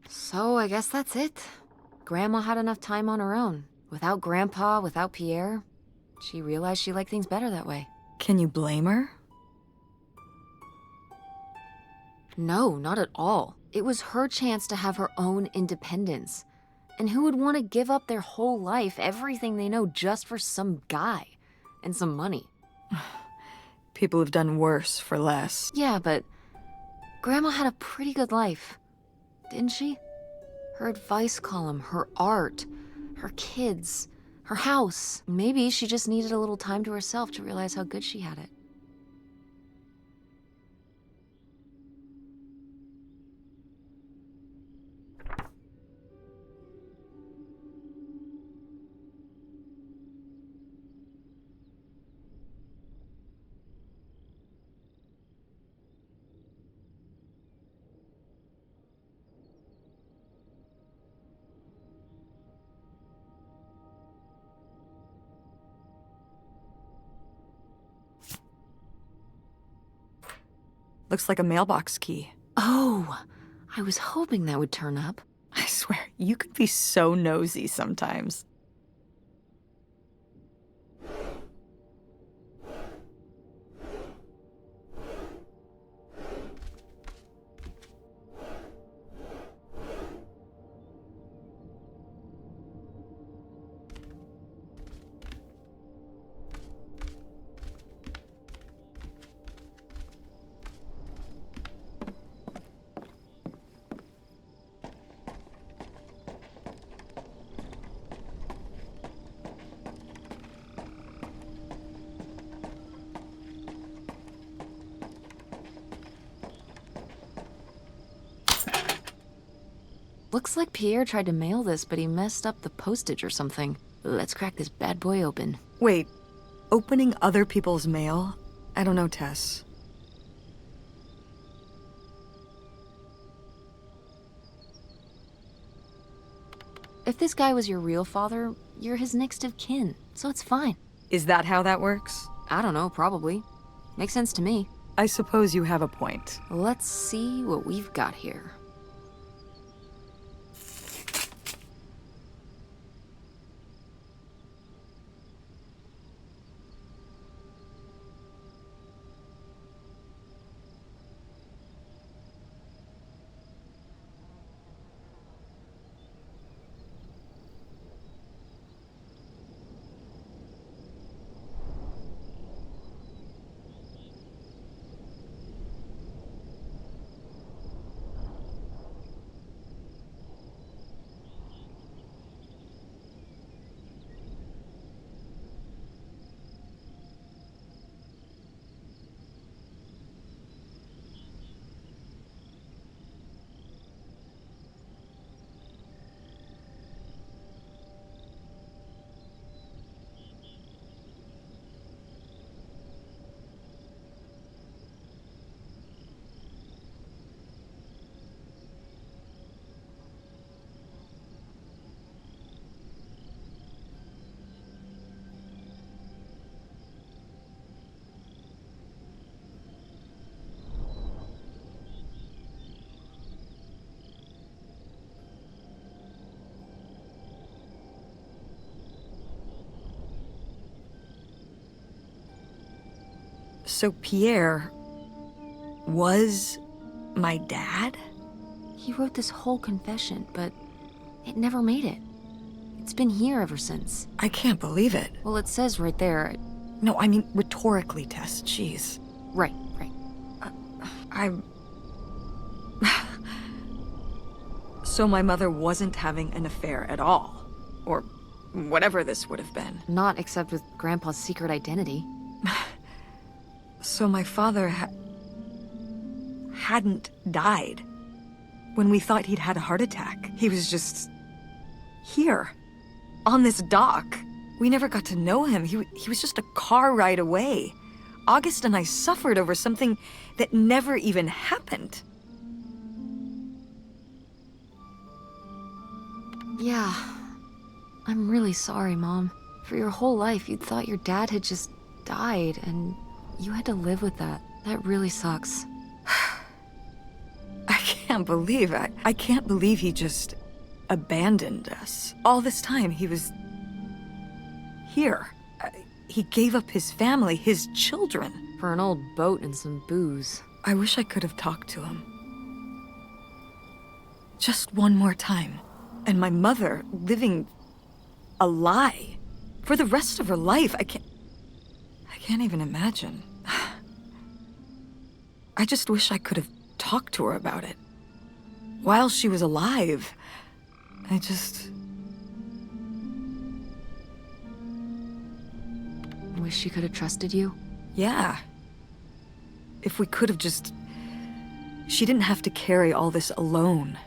So I guess that's it. Grandma had enough time on her own. Without Grandpa, without Pierre. She realized she liked things better that way. Can you blame her? No, not at all. It was her chance to have her own independence. And who would want to give up their whole life, everything they know, just for some guy and some money? People have done worse for less. Yeah, but Grandma had a pretty good life, didn't she? Her advice column, her art, her kids, her house. Maybe she just needed a little time to herself to realize how good she had it. Looks like a mailbox key. Oh, I was hoping that would turn up. I swear, you could be so nosy sometimes. Looks like Pierre tried to mail this, but he messed up the postage or something. Let's crack this bad boy open. Wait, opening other people's mail? I don't know, Tess. If this guy was your real father, you're his next of kin, so it's fine. Is that how that works? I don't know, probably. Makes sense to me. I suppose you have a point. Let's see what we've got here. So Pierre was my dad? He wrote this whole confession, but it never made it. It's been here ever since. I can't believe it. Well, it says right there. No, I mean rhetorically, Tess. Jeez. Right. I'm... So my mother wasn't having an affair at all. Or whatever this would have been. Not except with Grandpa's secret identity. So my father hadn't died. When we thought he'd had a heart attack, he was just... here. On this dock. We never got to know him. He was just a car ride away. August and I suffered over something that never even happened. Yeah. I'm really sorry, Mom. For your whole life, you'd thought your dad had just died, and you had to live with that. That really sucks. I can't believe he just abandoned us. All this time, he was here. He gave up his family, his children. For an old boat and some booze. I wish I could have talked to him. Just one more time. And my mother living a lie for the rest of her life. I can't even imagine. I just wish I could have talked to her about it. While she was alive. Wish she could have trusted you? Yeah. If we could have just... She didn't have to carry all this alone.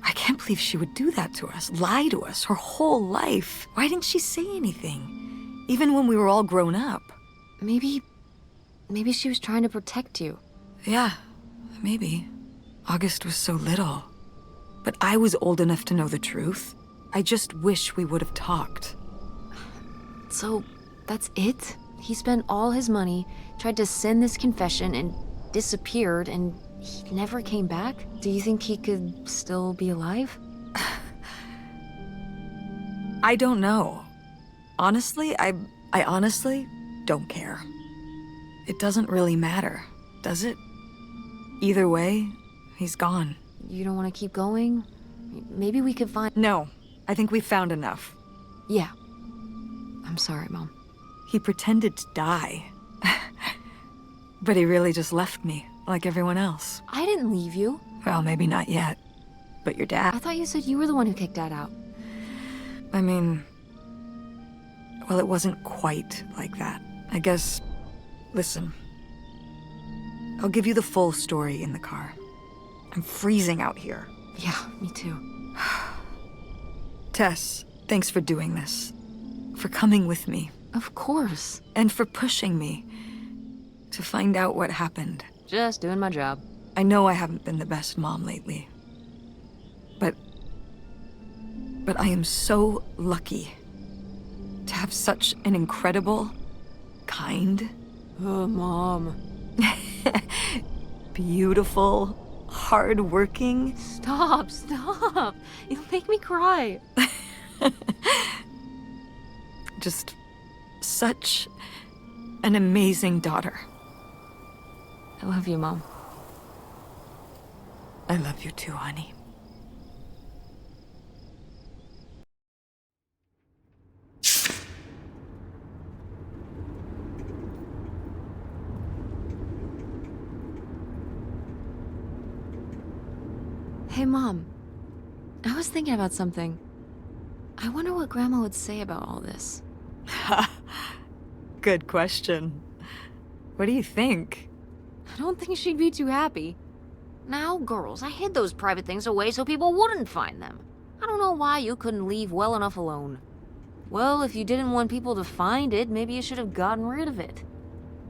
I can't believe she would do that to us, lie to us, her whole life. Why didn't she say anything? Even when we were all grown up. Maybe she was trying to protect you. Yeah, maybe. August was so little. But I was old enough to know the truth. I just wish we would have talked. So, that's it? He spent all his money, tried to send this confession, and disappeared, and he never came back? Do you think he could still be alive? I don't know. Honestly, I honestly don't care. It doesn't really matter, does it? Either way, he's gone. You don't want to keep going? Maybe we could find... No, I think we found enough. Yeah. I'm sorry, Mom. He pretended to die. But he really just left me, like everyone else. I didn't leave you. Well, maybe not yet. But your I dad... thought you said you were the one who kicked Dad out. I mean... Well, it wasn't quite like that. I guess... Listen. I'll give you the full story in the car. I'm freezing out here. Yeah, me too. Tess, thanks for doing this. For coming with me. Of course. And for pushing me to find out what happened. Just doing my job. I know I haven't been the best mom lately. But I am so lucky to have such an incredible, kind... Oh, Mom. beautiful, hard-working... Stop. You'll make me cry. Just such an amazing daughter. I love you, Mom. I love you too, honey. Hey, Mom. I was thinking about something. I wonder what Grandma would say about all this. Good question. What do you think? I don't think she'd be too happy. Now, girls, I hid those private things away so people wouldn't find them. I don't know why you couldn't leave well enough alone. Well, if you didn't want people to find it, maybe you should have gotten rid of it.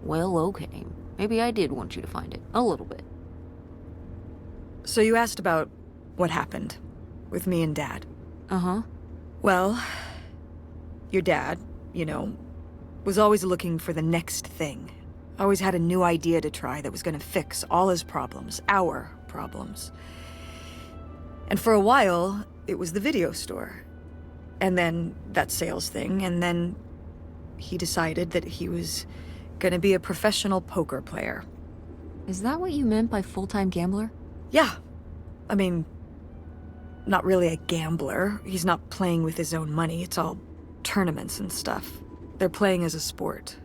Well, okay. Maybe I did want you to find it. A little bit. So you asked about what happened with me and Dad. Uh-huh. Well, your dad, you know, was always looking for the next thing. Always had a new idea to try that was going to fix all his problems, our problems. And for a while, it was the video store. And then that sales thing, and then he decided that he was going to be a professional poker player. Is that what you meant by full-time gambler? Yeah. I mean, not really a gambler. He's not playing with his own money. It's all tournaments and stuff. They're playing as a sport.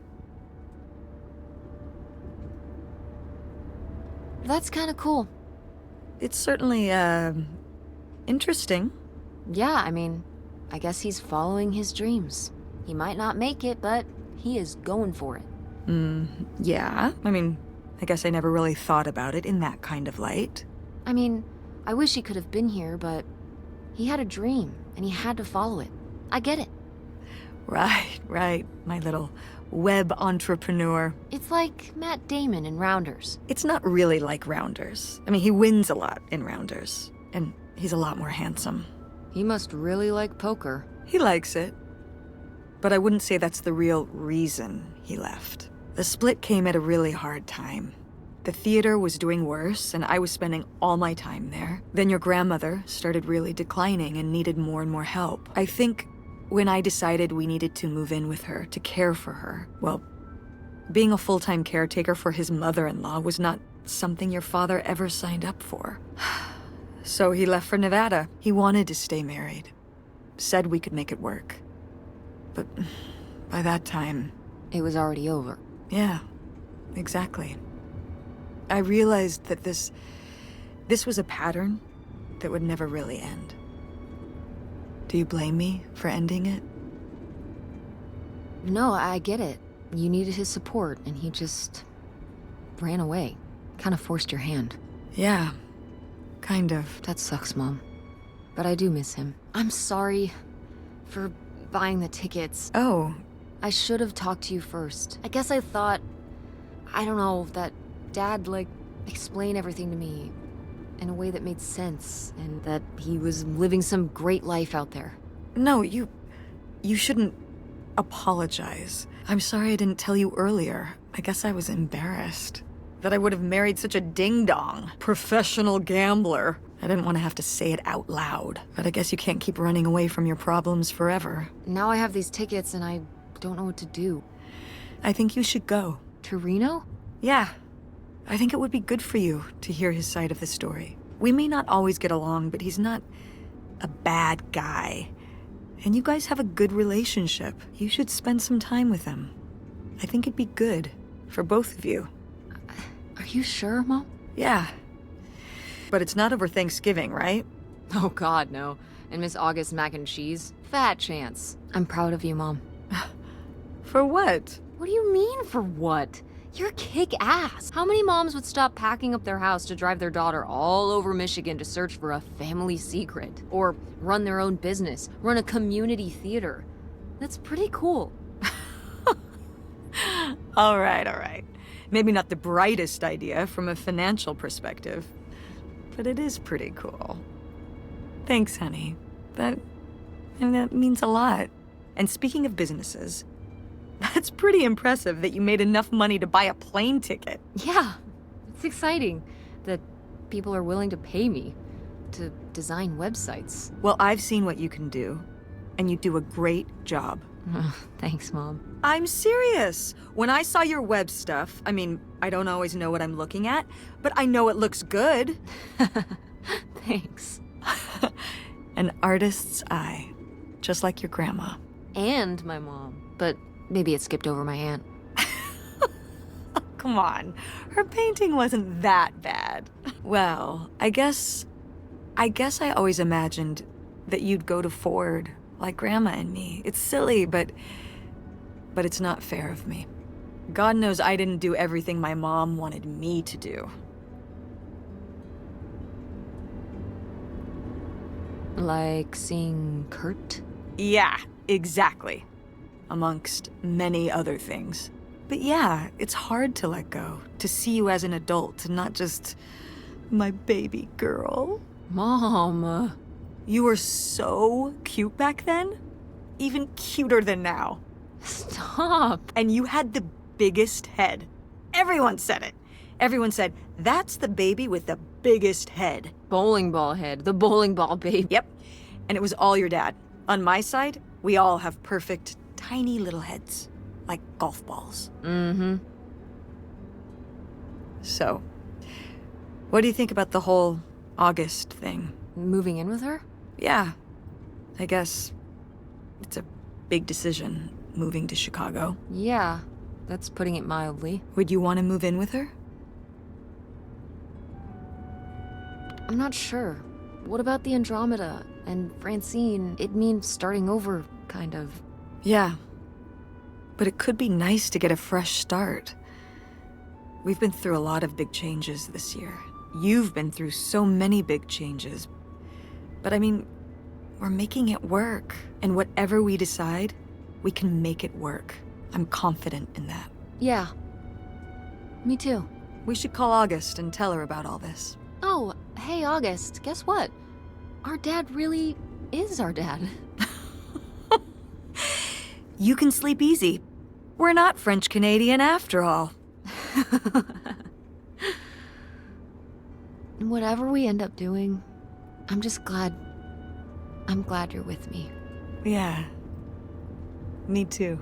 That's kind of cool. It's certainly, interesting. Yeah, I mean, I guess he's following his dreams. He might not make it, but he is going for it. Yeah. I mean, I guess I never really thought about it in that kind of light. I mean, I wish he could have been here, but he had a dream, and he had to follow it. I get it. Right, my little web entrepreneur. It's like Matt Damon in Rounders. It's not really like Rounders. I mean, he wins a lot in Rounders, and he's a lot more handsome. He must really like poker. He likes it. But I wouldn't say that's the real reason he left. The split came at a really hard time. The theater was doing worse, and I was spending all my time there. Then your grandmother started really declining and needed more and more help. I think when I decided we needed to move in with her to care for her, well, being a full-time caretaker for his mother-in-law was not something your father ever signed up for. So he left for Nevada. He wanted to stay married. Said we could make it work. But by that time... It was already over. Yeah, exactly. I realized that this was a pattern that would never really end. Do you blame me for ending it? No, I get it. You needed his support, and he just ran away. Kind of forced your hand. Yeah, kind of. That sucks, Mom. But I do miss him. I'm sorry for buying the tickets. Oh. I should have talked to you first. I guess I thought, I don't know, that Dad, explain everything to me in a way that made sense, and that he was living some great life out there. No, you shouldn't apologize. I'm sorry I didn't tell you earlier. I guess I was embarrassed that I would have married such a ding-dong, professional gambler. I didn't want to have to say it out loud, but I guess you can't keep running away from your problems forever. Now I have these tickets and I don't know what to do. I think you should go. To Reno? Yeah. I think it would be good for you to hear his side of the story. We may not always get along, but he's not a bad guy. And you guys have a good relationship. You should spend some time with him. I think it'd be good for both of you. Are you sure, Mom? Yeah. But it's not over Thanksgiving, right? Oh God, no. And Miss August mac and cheese? Fat chance. I'm proud of you, Mom. For what? What do you mean, for what? You're kick-ass. How many moms would stop packing up their house to drive their daughter all over Michigan to search for a family secret? Or run their own business, run a community theater? That's pretty cool. All right. Maybe not the brightest idea from a financial perspective, but it is pretty cool. Thanks, honey. That means a lot. And speaking of businesses, that's pretty impressive that you made enough money to buy a plane ticket. Yeah, it's exciting that people are willing to pay me to design websites. Well, I've seen what you can do, and you do a great job. Thanks, Mom. I'm serious. When I saw your web stuff, I mean, I don't always know what I'm looking at, but I know it looks good. Thanks. An artist's eye, just like your grandma. And my mom, but maybe it skipped over my aunt. Come on, her painting wasn't that bad. Well, I guess I always imagined that you'd go to Ford, like Grandma and me. It's silly, but it's not fair of me. God knows I didn't do everything my mom wanted me to do. Like seeing Kurt? Yeah, exactly. Amongst many other things. But yeah, it's hard to let go, to see you as an adult, and not just my baby girl. Mom. You were so cute back then. Even cuter than now. Stop. And you had the biggest head. Everyone said it. Everyone said, that's the baby with the biggest head. Bowling ball head, the bowling ball baby. Yep. And it was all your dad. On my side, we all have perfect, tiny little heads. Like golf balls. Mm-hmm. So, what do you think about the whole August thing? Moving in with her? Yeah. I guess it's a big decision, moving to Chicago. Yeah, that's putting it mildly. Would you want to move in with her? I'm not sure. What about the Andromeda and Francine? It means starting over, kind of. Yeah. But it could be nice to get a fresh start. We've been through a lot of big changes this year. You've been through so many big changes. But I mean, we're making it work. And whatever we decide, we can make it work. I'm confident in that. Yeah. Me too. We should call August and tell her about all this. Oh, hey August, guess what? Our dad really is our dad. You can sleep easy. We're not French-Canadian after all. Whatever we end up doing, I'm just glad. I'm glad you're with me. Yeah. Me too.